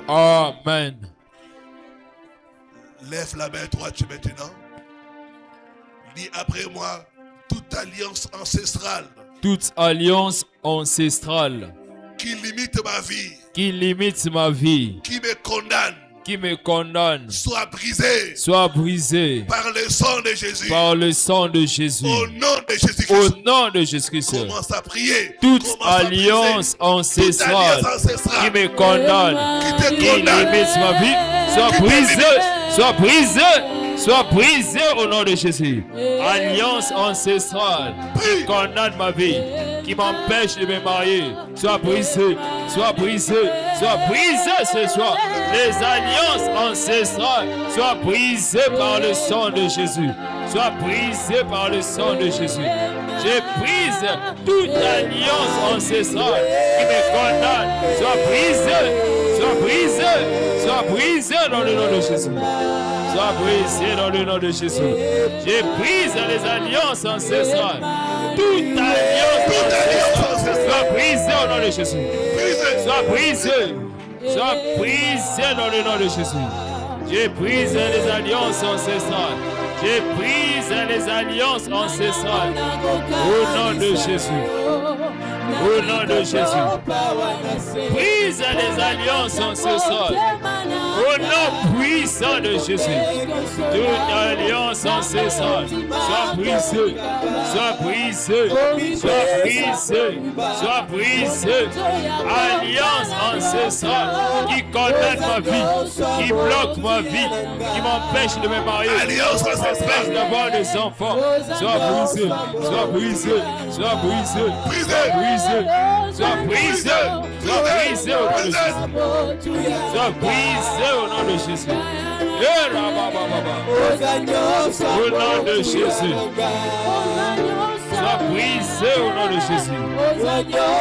Amen. Lève la main droite maintenant. Dis après moi, toute alliance ancestrale Toute alliance ancestrale qui limite ma vie, qui limite ma vie, qui me condamne, soit brisée par le sang de Jésus. Par le sang de Jésus. Au nom de Jésus-Christ. Au nom de Jésus-Christ. Commence à prier. Toute alliance ancestrale qui me condamne, qui limite ma vie, soit brisée, soit brisée, soit brisée au nom de Jésus. Alliance ancestrale qui condamne ma vie, qui m'empêche de me marier, soit brisée, soit brisée, soit brisée ce soir. Les alliances ancestrales soient brisées par le sang de Jésus. Soient brisées par le sang de Jésus. Je brise toute alliance ancestrale qui me condamne. Soit brisée, soit brisée, soit brisée dans le nom de Jésus. Soit brisée dans le nom de Jésus. Je brise les alliances ancestrales. Toute alliance ancestrale soit brisée au nom de Jésus. Soit brisée. Soit brisée dans le nom de Jésus. Je brise les alliances ancestrales. Je brise les alliances ancestrales. Au nom de Jésus. Au nom de Jésus. Brise les alliances ancestrales. Au nom puissant de Jésus. Toute alliance ancestrale soit brisée. Soit brisée. Soit brisée. Soit brisée. Alliance ancestrale qui condamne ma vie, qui bloque ma vie, qui m'empêche de me marier, qui m'empêche d'avoir des enfants. Soit brisée. Soit brisée. Soit brisée. Soit brisée. Soit brisée. Soit brisée au nom de Jésus. Soit brisée au nom de Jésus. Au nom de Jésus. Soit brisé au nom de Jésus.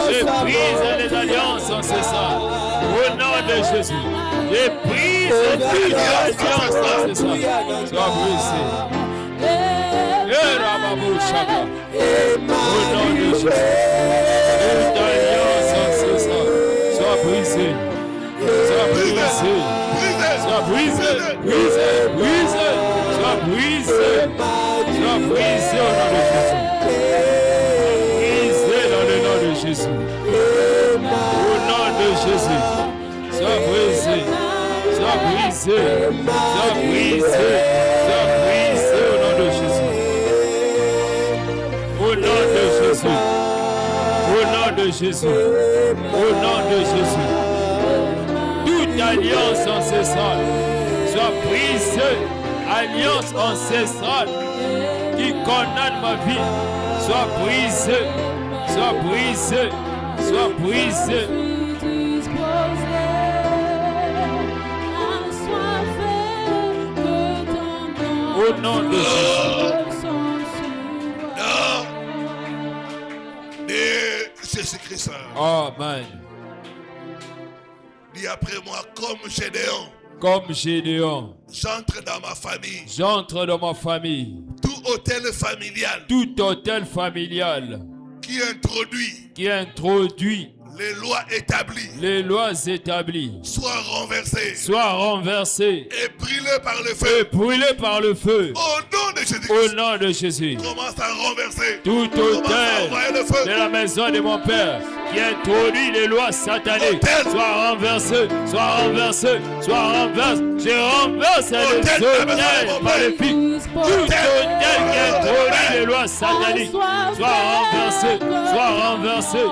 Je brise les alliances ancestrales. Au nom de Jésus. Je brise les alliances ancestrales. Soit brisé. Au nom de Jésus. Toute alliance ancestrale. Soit brisé. Soit brisé. Soit brisé. Brisé. Brisé. Soit brisé. Soit brisé au nom de Jésus. Jésus. Au nom de Jésus. Sois brisé. Sois brisé. Sois brisé. Sois brisé au nom de Jésus. Au nom de Jésus. Au nom de Jésus. Au nom de Jésus. Toute alliance ancestrale soit brisée. Alliance ancestrale qui condamne ma vie soit brisée. Sois brisé, sois brisé. Au Au nom de Jésus. Non. Et Jésus-Christ. Amen. Dis après moi, comme Gédéon. Comme Gédéon. J'entre dans ma famille. J'entre dans ma famille. Tout hôtel familial. Tout hôtel familial. Qui introduit. Les lois établies. Les lois établies. Soient renversées. Soient renversées. Et brûlées par le feu. Et brûlées par le feu. Au nom de Jésus. Au nom de Jésus. Commence à renverser. Tout hôtel de la maison de mon père qui introduit les lois sataniques. Soit renversé. Soit renversé. Soit renversé. Je renverse les hôtels maléfiques. Tout hôtel qui introduit les lois sataniques. Soit renversé. Soit renversé.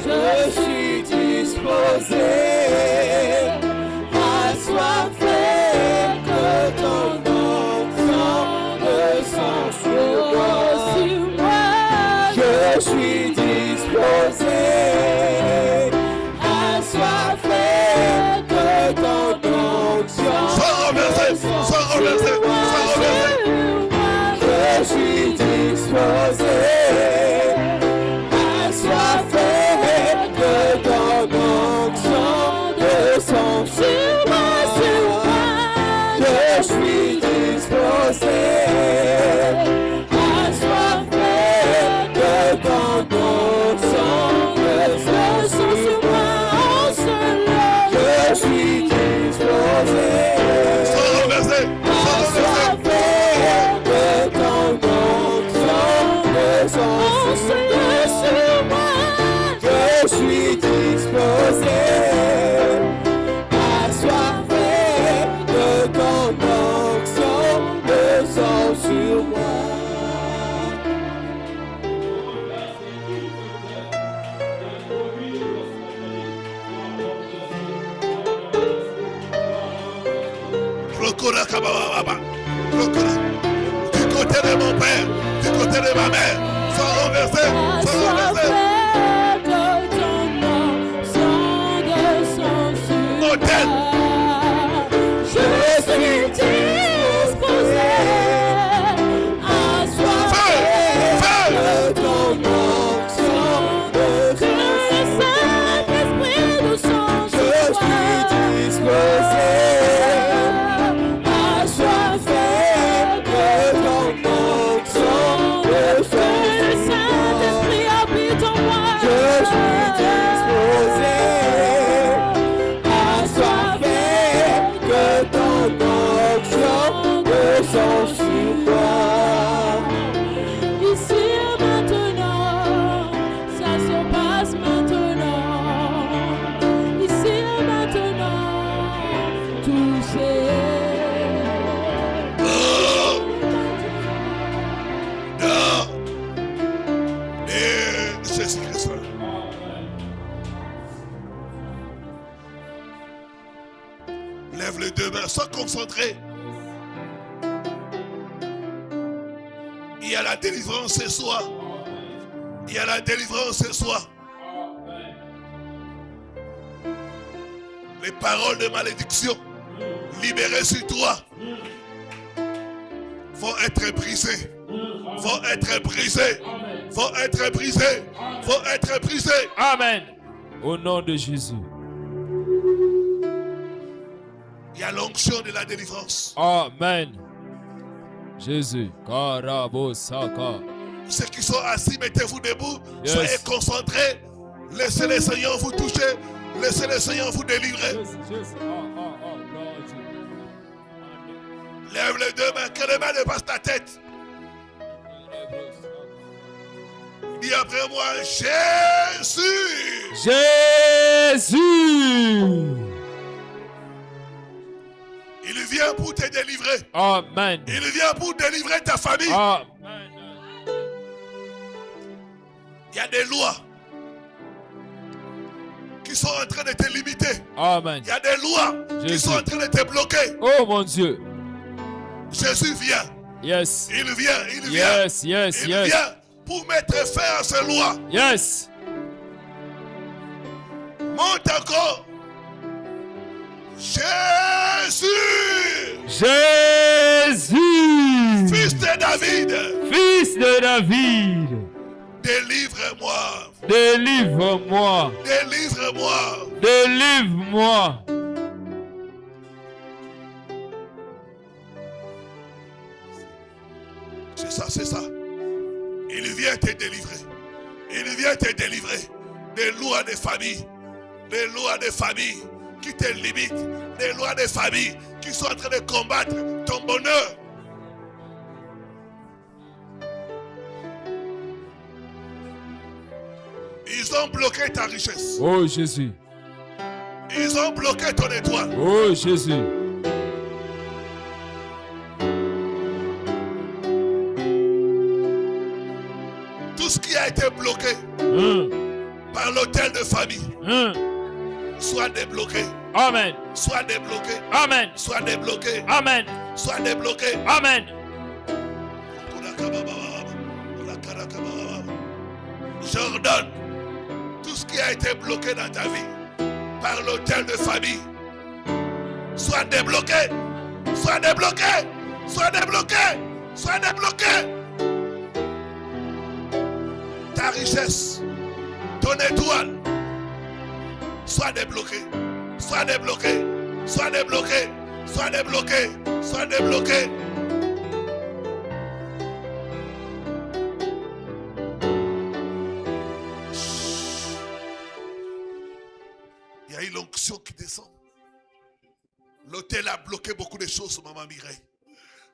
Je suis disposé à soiffer que ton sang descend sur moi. Je suis disposé à soiffer que ton onction Sois renversé. Sois renversé. Sois renversé. Je suis disposé à soiffer que ton onction descend sur moi. Je suis disposé à soiffer que ton onction descend sur moi. Je suis disposé Sois renversé. Sois renversé. que ton onction descend sur moi. Je suis disposé à soiffer que ton onction descend sur moi. Procura Kabababa. Procura. Du côté de mon père, du côté de ma mère, sois renversé. Sois renversé. Hôtel. Je suis disposé à soiffer que ton onction descend. Je suis disposé à soiffer que ton onction descend. Saint-Esprit habite en moi. Je suis disposé à soiffer que ton onction descend sur moi. Ici et maintenant, ça se passe maintenant. Ici et maintenant, tout c'est. Non. Et Jésus-Christ. Lève les deux mains, sois concentré. Il y a la délivrance ce soir. Il y a la délivrance ce soir. Les paroles de malédiction libérées sur toi vont être brisées. Vont être brisées. Vont être brisées. Vont être brisées. Amen. Au nom de Jésus. Il y a l'onction de la délivrance. Amen. Jésus. Karabosaka. Ceux qui sont assis, mettez-vous debout. Yes. Soyez concentrés. Laissez le Seigneur vous toucher. Laissez le Seigneur vous délivrer. Lève les deux mains. Que les mains dépassent ta tête. Dis après moi, Jésus. Jésus. Il vient pour te délivrer. Amen. Il vient pour délivrer ta famille. Amen. Il y a des lois qui sont en train de te limiter. Amen. Il y a des lois qui sont en train de te bloquer. Oh mon Dieu. Jésus vient. Yes. Il vient. Il vient. Yes, yes, Il yes. vient pour mettre fin à ces lois. Yes. Monte encore. Jésus. fils de David, délivre-moi, délivre-moi, délivre-moi. délivre-moi. C'est ça, c'est ça. Il vient te délivrer. Il vient te délivrer des lois de famille. Des lois de famille qui te limitent. Des lois de famille qui sont en train de combattre ton bonheur. Ils ont bloqué ta richesse. Oh Jésus. Ils ont bloqué ton étoile. Oh Jésus. Tout ce qui a été bloqué par l'hôtel de famille soit débloqué. Amen. Soit débloqué. Amen. Soit débloqué. Amen. Soit débloqué. Amen. J'ordonne tout ce qui a été bloqué dans ta vie par l'hôtel de famille soit débloqué. Soit débloqué. Soit débloqué. Soit débloqué. Ta richesse, ton étoile, soit débloqué. Soit débloqué. Soit débloqué. Soit débloqué. Soit débloqué. Il y a une l'onction qui descend. L'hôtel a bloqué beaucoup de choses, maman Mireille.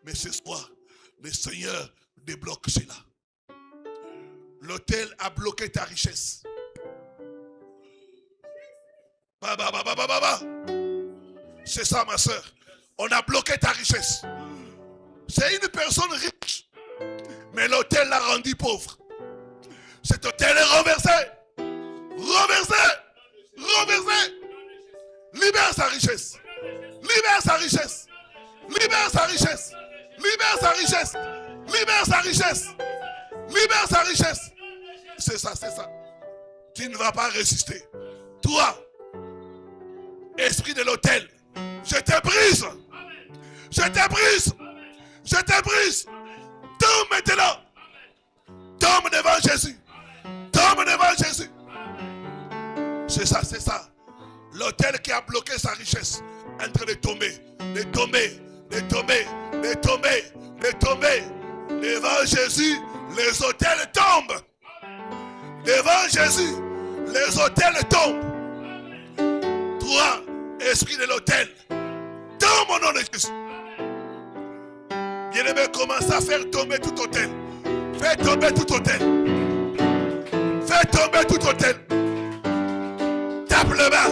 Mais ce soir, le Seigneur débloque cela. L'hôtel a bloqué ta richesse. C'est ça, ma soeur. On a bloqué ta richesse. C'est une personne riche, mais l'hôtel l'a rendu pauvre. Cet hôtel est renversé. Renversé. Renversé. Libère sa richesse. Libère sa richesse. Libère sa richesse. Libère sa richesse. Libère sa richesse. Libère sa richesse. C'est ça, c'est ça. Tu ne vas pas résister. Toi, esprit de l'autel, je te brise. Je te brise. Je te brise. Tombe maintenant. Tombe devant Jésus. Tombe devant Jésus. C'est ça, c'est ça. L'autel qui a bloqué sa richesse est en train de tomber. De tomber. De tomber. De tomber. De tomber. Devant Jésus, les autels tombent. Devant Jésus, les autels tombent. Toi, esprit de l'autel, tombe au nom de Jésus. Bien-aimé, commence à faire tomber tout autel. Fais tomber tout autel. Fais tomber tout autel. Tape le bas.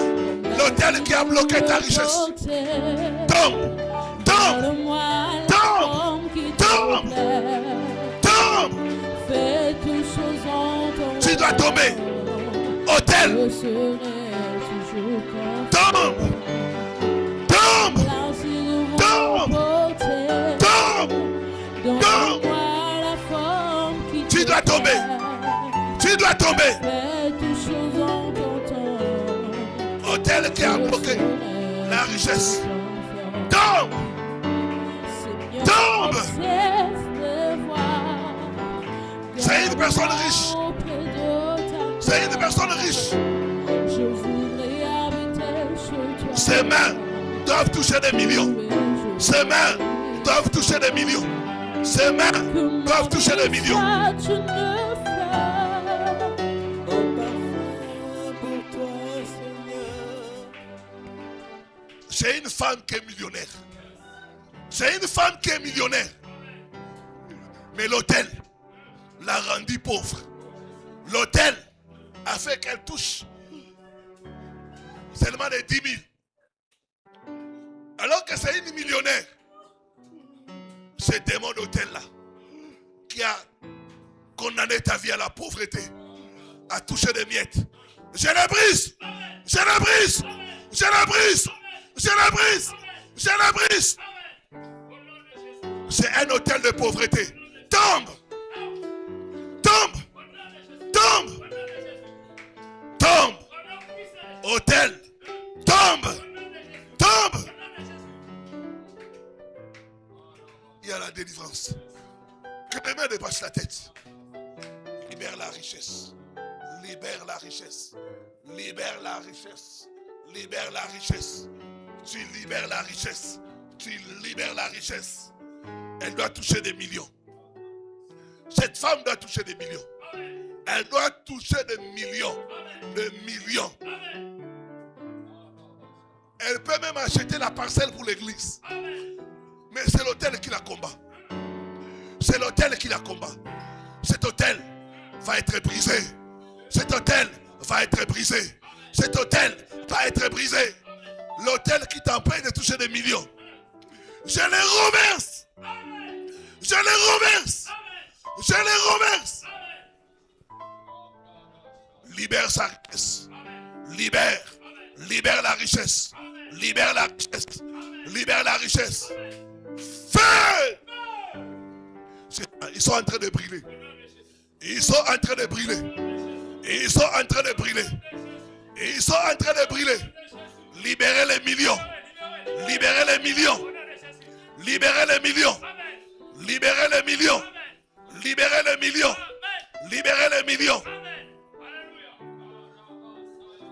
L'autel qui a bloqué ta richesse. Tombe. Tombe. Tombe. Tombe. Tombe. Tu dois tomber. Autel. Tombe. Tombe. Tombe. Tombe. Tombe. Tu dois tomber. Tu dois tomber. Autel qui a bloqué la richesse. Tombe. Tombe. C'est une personne riche. C'est une personne riche. Ses mains doivent toucher des millions. Ses mains doivent toucher des millions. Ses mains doivent toucher des millions. C'est une femme qui est millionnaire. C'est une femme qui est millionnaire. Mais l'hôtel l'a rendue pauvre. L'hôtel a fait qu'elle touche seulement des 10 000. Alors que c'est une millionnaire. Ce démon d'hôtel-là qui a condamné ta vie à la pauvreté, à toucher des miettes. Je la brise. Je la brise. Je la brise. Je la brise. Je la brise. C'est un hôtel de pauvreté. Tombe. Tombe. Tombe. Tombe. Hôtel. Tombe. Tombe. Il y a la délivrance. Que les mains dépassent la tête. Libère la richesse. Libère la richesse. Libère la richesse. Libère la richesse. Tu libères la richesse. Tu libères la richesse. Elle doit toucher des millions. Cette femme doit toucher des millions. Elle doit toucher des millions. Des millions. Elle peut même acheter la parcelle pour l'église. Mais c'est l'autel qui la combat. C'est l'autel qui la combat. Cet autel va être brisé. Cet autel va être brisé. Cet autel va être brisé. L'autel qui t'empêche de toucher des millions. Je les remercie. Je les remercie. Je les remercie. Libère sa richesse. Libère. Libère la richesse. Libère la richesse. Libère la richesse. Fais. Ils sont en train de brûler. Ils sont en train de brûler. Ils sont en train de brûler. Ils sont en train de brûler. Libérez les millions. Libérez les millions. Libérez les millions. Libérez les millions. Libérez les millions. Libérez les millions.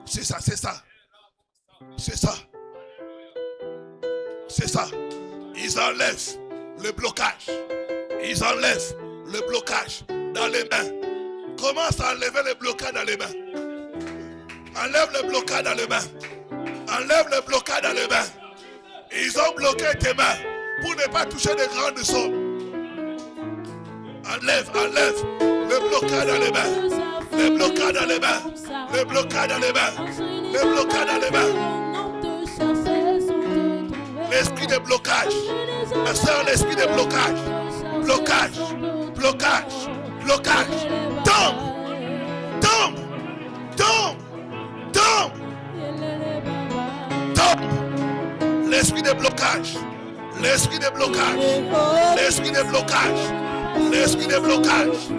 C'est ça, c'est ça. C'est ça. C'est ça. Ils enlèvent le blocage. Ils enlèvent le blocage dans les mains. Commence à enlever le blocage dans les mains. Enlève le blocage dans les mains. Enlève le blocage dans les mains. Ils ont bloqué tes mains pour ne pas toucher de grandes sommes. Enlève le blocage dans les mains. Le blocage dans les mains. Le blocage dans les mains. Le blocage dans les mains. L'esprit de blocage. Ma soeur, l'esprit de blocage. Blocage. Blocage. Blocage. Tombe. Tombe. Tombe. Tombe. Tombe. L'esprit de blocage. L'esprit de blocage. L'esprit de blocage. L'esprit de blocage.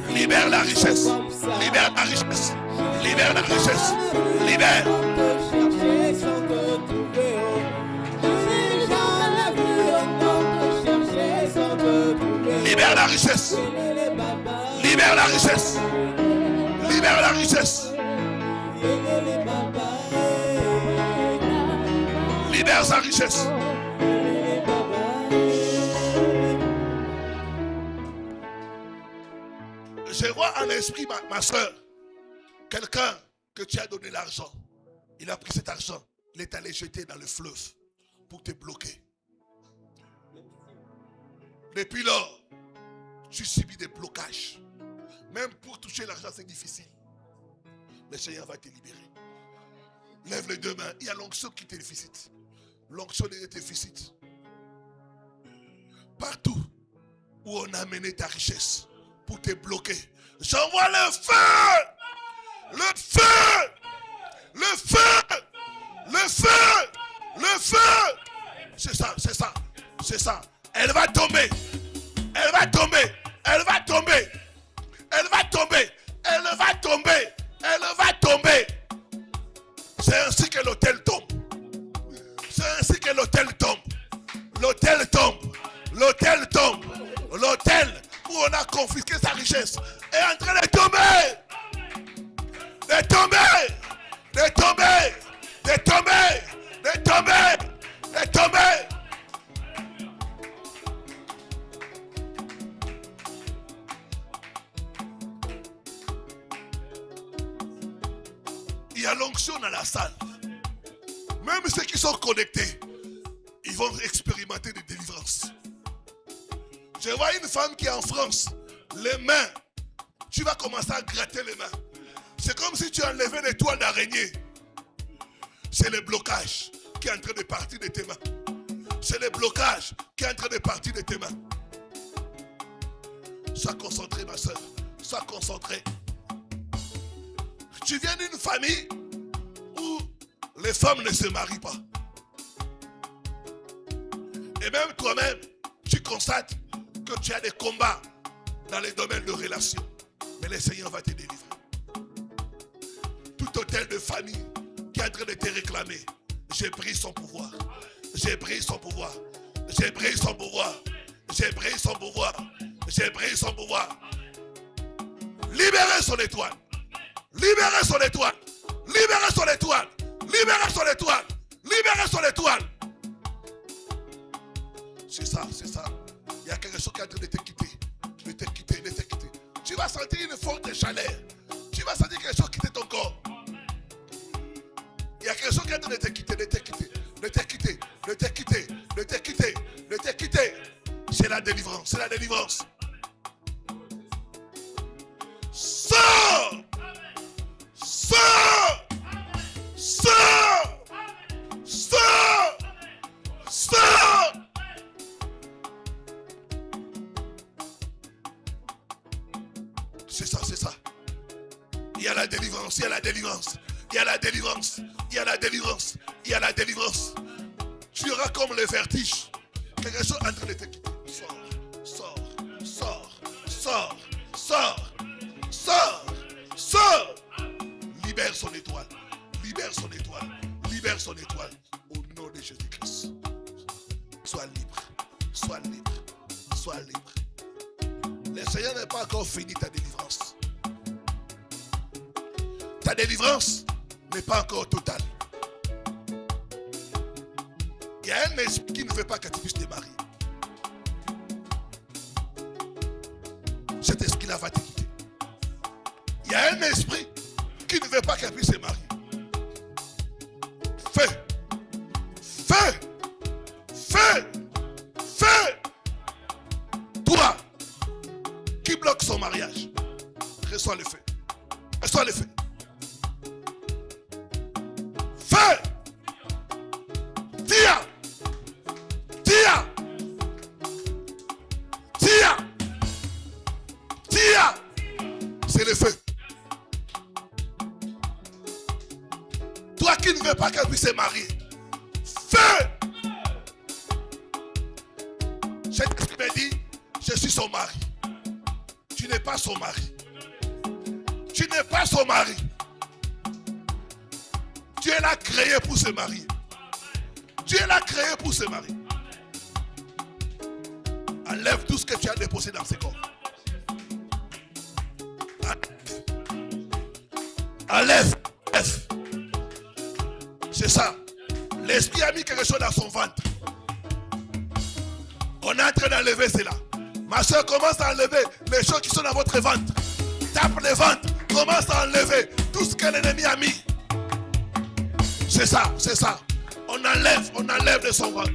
Libère la richesse. Libère la richesse. Libère la richesse. Libère. Libère la richesse. Libère la richesse. Libère la richesse. Libère sa richesse. Je vois en esprit, ma soeur, quelqu'un que tu as donné l'argent. Il a pris cet argent, il est allé jeter dans le fleuve pour te bloquer. Depuis lors, tu subis des blocages. Même pour toucher l'argent, c'est difficile. Le Seigneur va te libérer. Lève les deux mains. Il y a l'onction qui te visite. L'onction te visite. Partout où on a amené ta richesse pour te bloquer, j'envoie le feu. Le feu. Le feu. Le feu. Le feu. C'est ça, c'est ça. C'est ça. Elle va tomber. Elle va tomber. Elle va tomber. Elle va tomber. Elle va tomber. Elle va tomber. C'est ainsi que l'autel tombe. C'est ainsi que l'autel tombe. L'autel tombe. L'autel tombe. L'autel où on a confisqué sa richesse est en train de tomber. De tomber. De tomber. De tomber. De tomber. De tomber. Il y a l'onction dans la salle. Même ceux qui sont connectés, ils vont expérimenter des délivrances. Je vois une femme qui est en France. Les mains, tu vas commencer à gratter les mains. C'est comme si tu enlevais des toiles d'araignée. C'est le blocage qui est en train de partir de tes mains. C'est le blocage qui est en train de partir de tes mains. Sois concentré, ma soeur. Sois concentré. Tu viens d'une famille où les femmes ne se marient pas. Et même toi-même, tu constates que tu as des combats dans les domaines de relations. Mais le Seigneur va te délivrer. Tout hôtel de famille qui est en train de te réclamer, j'ai pris son pouvoir. J'ai pris son pouvoir. J'ai pris son pouvoir. J'ai pris son pouvoir. J'ai pris son pouvoir. Libérez son étoile. Libérez son étoile. Libérez son étoile. Libérez son étoile. Libérez son étoile. C'est ça, c'est ça. Il y a quelque chose qui est en train de te quitter. De te quitter, de te quitter. Tu vas sentir une forte chaleur. Tu vas sentir quelque chose quitter ton corps. Il y a quelque chose qui est en train de te quitter, de te quitter, de te quitter, de te quitter, de te quitter, de te quitter. C'est la délivrance, c'est la délivrance. Sors! Sors! Sors! Sors! Sors! C'est ça, c'est ça. Il y a la délivrance, il y a la délivrance. Il y a la délivrance, il y a la délivrance, il y a la délivrance. Tu auras comme le vertige. Quelque chose en train de te quitter. Sors, sors, sors, sors, sors, sors, sors. Libère son étoile, libère son étoile, libère son étoile. Au nom de Jésus-Christ. Sois libre, sois libre, sois libre. Le Seigneur n'est pas encore fini ta délivrance. Ta délivrance n'est pas encore totale. Il y a un esprit qui ne veut pas que tu puisses te marier. Cet esprit-là va te quitter. Il y a un esprit qui ne veut pas qu'elle puisse se marier. Fais, fais, fais, fais. Toi qui bloque son mariage, reçois le feu. Reçois le feu. Fais. Tia. Tia. Tia. Tia. C'est le feu. Toi qui ne veux pas qu'elle puisse se marier. Feu. Cet esprit me dit, je suis son mari. Tu n'es pas son mari. Tu n'es pas son mari. Tu es là créé pour se marier. Tu es là créé pour se marier. Enlève tout ce que tu as déposé dans ce corps. Enlève. Enlève. C'est ça. L'esprit a mis quelque chose dans son ventre. On est en train d'enlever cela. Ma soeur commence à enlever les choses qui sont dans votre ventre. Tape le ventre. Commence à enlever tout ce que l'ennemi a mis. C'est ça, c'est ça. On enlève de son ventre.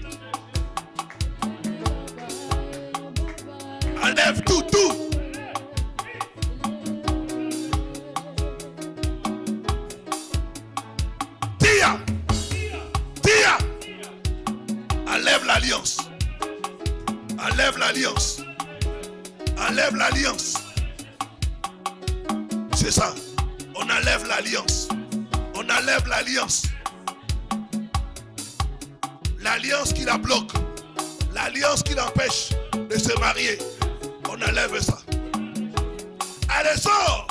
Enlève tout, tout. Tia, tia. Enlève l'alliance. Enlève l'alliance. Enlève l'alliance. C'est ça. On enlève l'alliance. On enlève l'alliance. L'alliance qui la bloque. L'alliance qui l'empêche de se marier. On enlève ça. Allez, sors.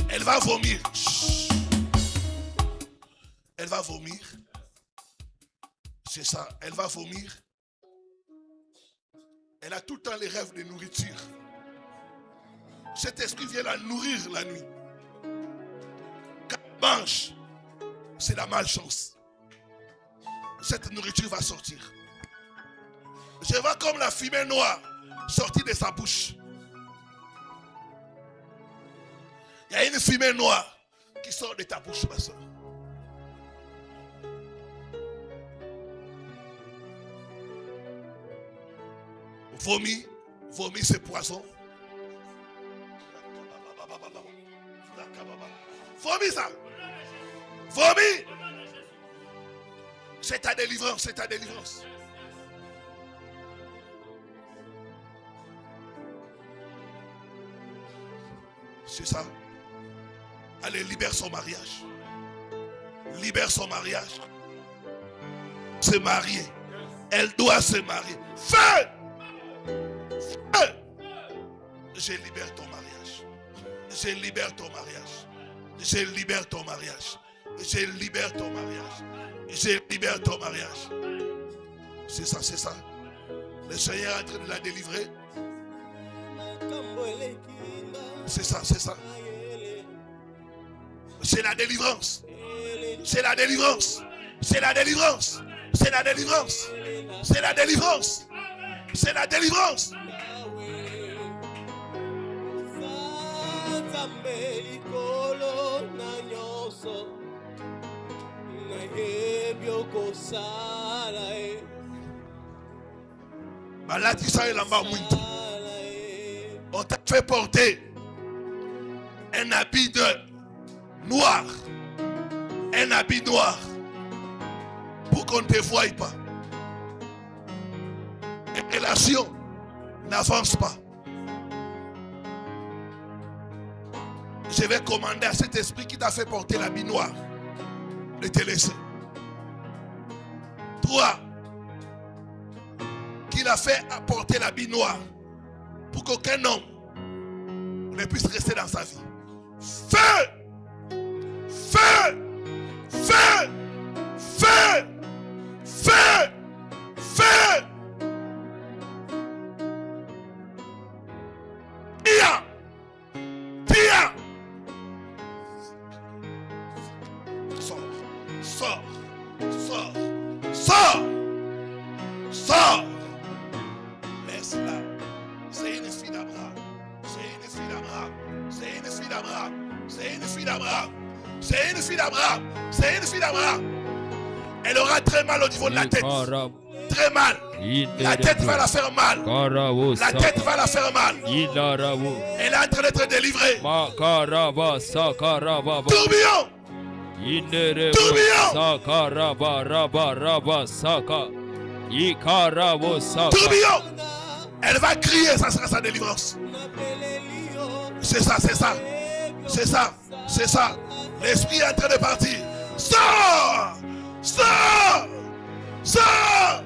Elle va vomir. Chut. Elle va vomir. C'est ça. Elle va vomir. Elle a tout le temps les rêves de nourriture. Cet esprit vient la nourrir la nuit. Quand elle mange, c'est la malchance. Cette nourriture va sortir. Je vois comme la fumée noire sortir de sa bouche. Il y a une fumée noire qui sort de ta bouche, ma soeur. Vomi, vomi c'est poison. Vomi ça. Vomi. C'est ta délivrance, c'est ta délivrance. C'est ça. Allez, libère son mariage. Libère son mariage. Se marier. Elle doit se marier. Fais! Fais! Je libère ton mariage. Je libère ton mariage. Je libère ton mariage. Je libère ton mariage. Je libère ton mariage. C'est ça, c'est ça. Le Seigneur est en train de la délivrer. C'est ça, c'est ça. C'est la délivrance. C'est la délivrance. C'est la délivrance. C'est la délivrance. C'est la délivrance. C'est la délivrance. On t'a fait porter un habit de noir. Un habit noir. Pour qu'on ne te voie pas. Les relations n'avancent pas. Je vais commander à cet esprit qui t'a fait porter l'habit noir de te laisser. Toi, qui l'a fait apporter l'habit noir pour qu'aucun homme ne puisse rester dans sa vie. Feu! Feu! Feu! Feu! Feu! Feu! Tia! Tia! Sors! Sors! Sors! Sors! Sors! Laisse-la. C'est une fille d'Abraham. C'est une fille d'Abraham. C'est une fille d'Abraham. C'est une fille d'Abraham. C'est une fille d'Abraham. C'est une fille d'Abraham. Elle aura très mal au niveau de la tête. Très mal. La tête va la faire mal. La tête va la faire mal. Elle est en train d'être délivrée. Tourbillon. Tourbillon. Elle va crier, ça sera sa délivrance. C'est ça, c'est ça. C'est ça, c'est ça. L'esprit est en train de partir. Sors! Sors! Sors!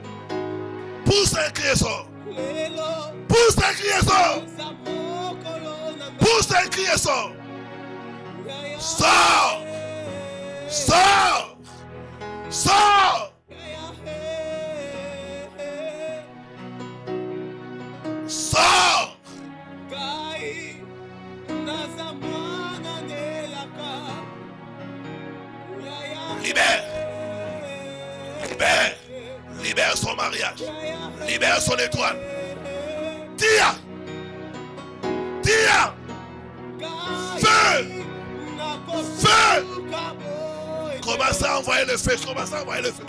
Pousse un cri et sors. Pousse un cri et sors. Pousse un cri et sors. Sors! Sors! Sors! Sors! Libère! Libère! Libère son mariage! Libère son étoile! Tia! Tia! Feu! Feu! Commence à envoyer le feu! Commence à envoyer le feu!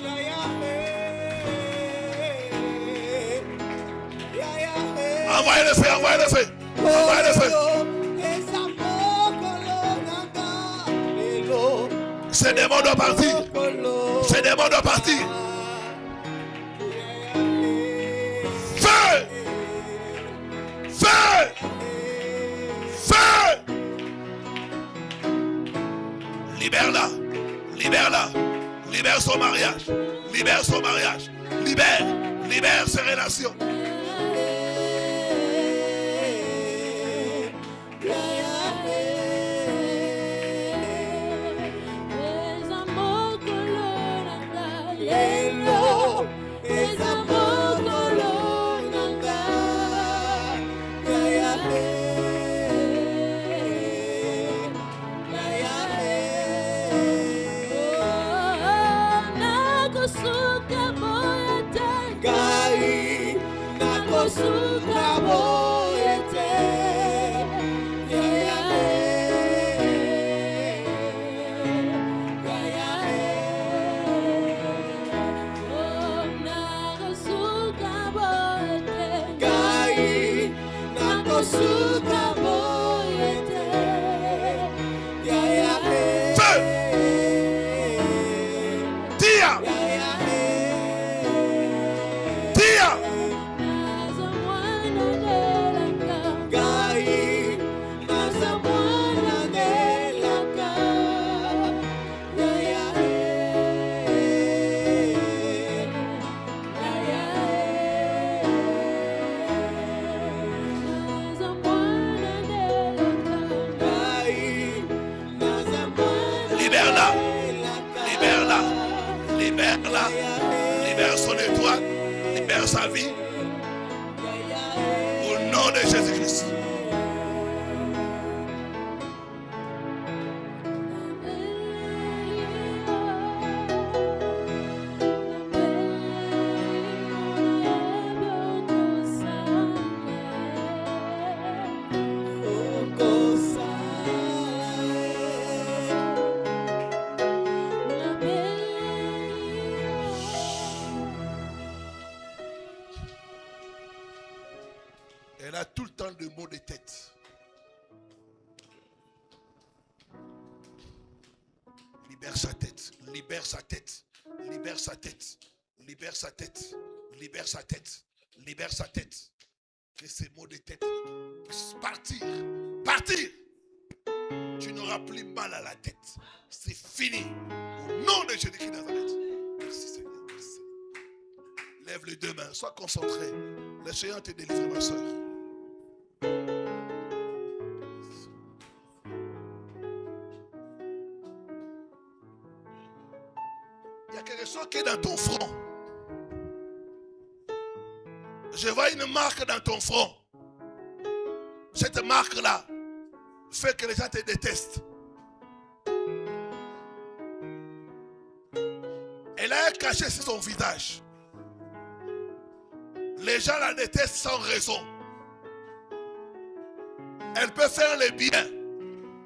Envoyez le feu! Envoyez le feu! Envoyez le feu! Ces démons doivent partir. Ces démons doivent partir. Feu! Feu! Feu! Libère-la. Libère-la. Libère son mariage. Libère son mariage. Libère. Libère ses relations. libère son étoile, libère sa vie. Au nom de Jésus-Christ. Elle a tout le temps de maux de tête. Libère sa tête, libère sa tête, libère sa tête, libère sa tête, libère sa tête, libère sa tête. Que ces maux de tête puissent partir, partir. Tu n'auras plus mal à la tête. C'est fini. Au nom de Jésus-Christ de Nazareth. Merci Seigneur. Merci. Lève les deux mains, sois concentré. Le Seigneur te délivre, ma soeur. Il y a quelque chose qui est dans ton front. Je vois une marque dans ton front. Cette marque-là fait que les gens te détestent. Elle a un cachet sur son visage. Les gens la détestent sans raison. Elle peut faire le bien,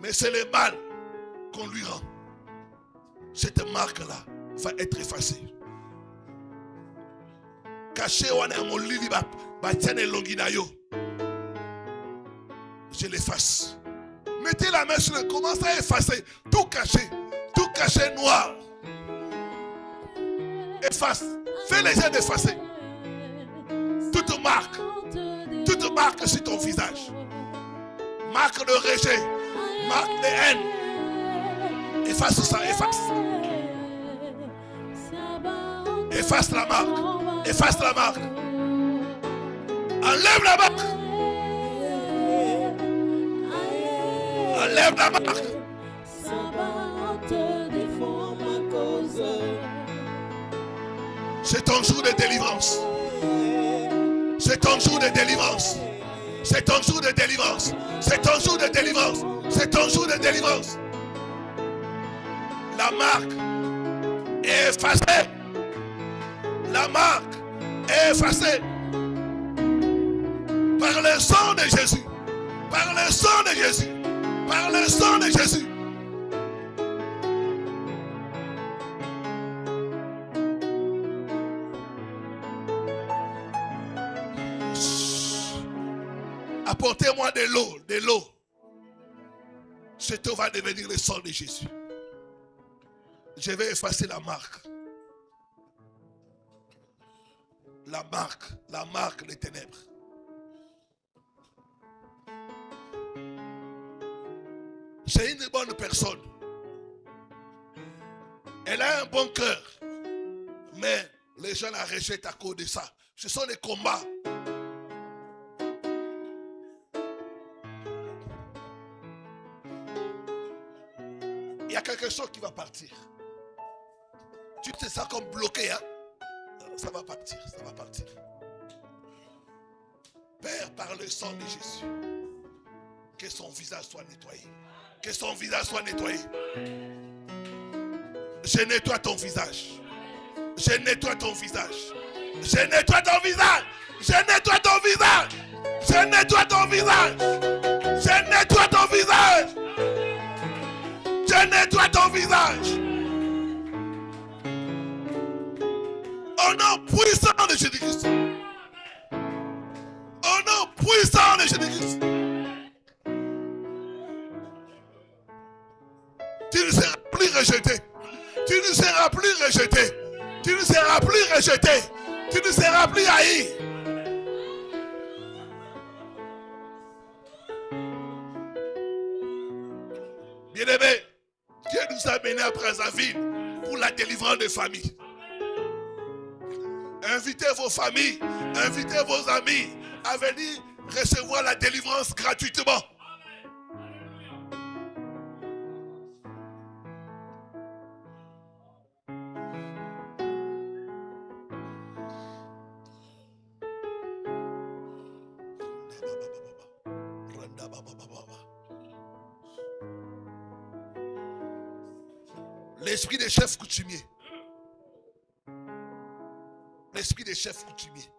mais c'est le mal qu'on lui rend. Cette marque-là va être effacée. Caché wana molili ba tiane longinayo. Je l'efface. Mettez la main sur le, commencez à effacer. Tout caché noir. Efface. Fais les gens d'effacer. Toute marque sur ton visage. Marque de rejet. Marque de haine. Efface ça, efface. Efface la marque. Efface la marque. Enlève la marque. Enlève la marque. C'est ton jour de délivrance. C'est ton jour de délivrance. C'est ton jour de délivrance. C'est ton jour de délivrance. C'est ton jour de délivrance. La marque est effacée. La marque est effacée. Par le sang de Jésus. Par le sang de Jésus. Par le sang de Jésus. Apportez-moi de l'eau, de l'eau. Cette eau va devenir le sang de Jésus. Je vais effacer la marque. La marque des ténèbres. C'est une bonne personne. Elle a un bon cœur. Mais les gens la rejettent à cause de ça. Ce sont les combats. Il y a quelque chose qui va partir. Tu te sens comme bloqué, hein? Ça va partir, ça va partir. Père, par le sang de Jésus, que son visage soit nettoyé. Que son visage soit nettoyé. Je nettoie ton visage. Je nettoie ton visage. Je nettoie ton visage. Je nettoie ton visage. Je nettoie ton visage. Je nettoie ton visage. Je nettoie ton visage. Au nom puissant de Jésus-Christ. Au nom puissant de Jésus-Christ. Tu ne seras plus rejeté. Tu ne seras plus rejeté. Tu ne seras plus rejeté. Tu ne seras plus haï. Bien-aimé, Dieu nous a menés à Brazzaville pour la délivrance des familles. Invitez vos familles, invitez vos amis à venir recevoir la délivrance gratuitement. L'esprit des chefs coutumiers. L'esprit des chefs coutumiers.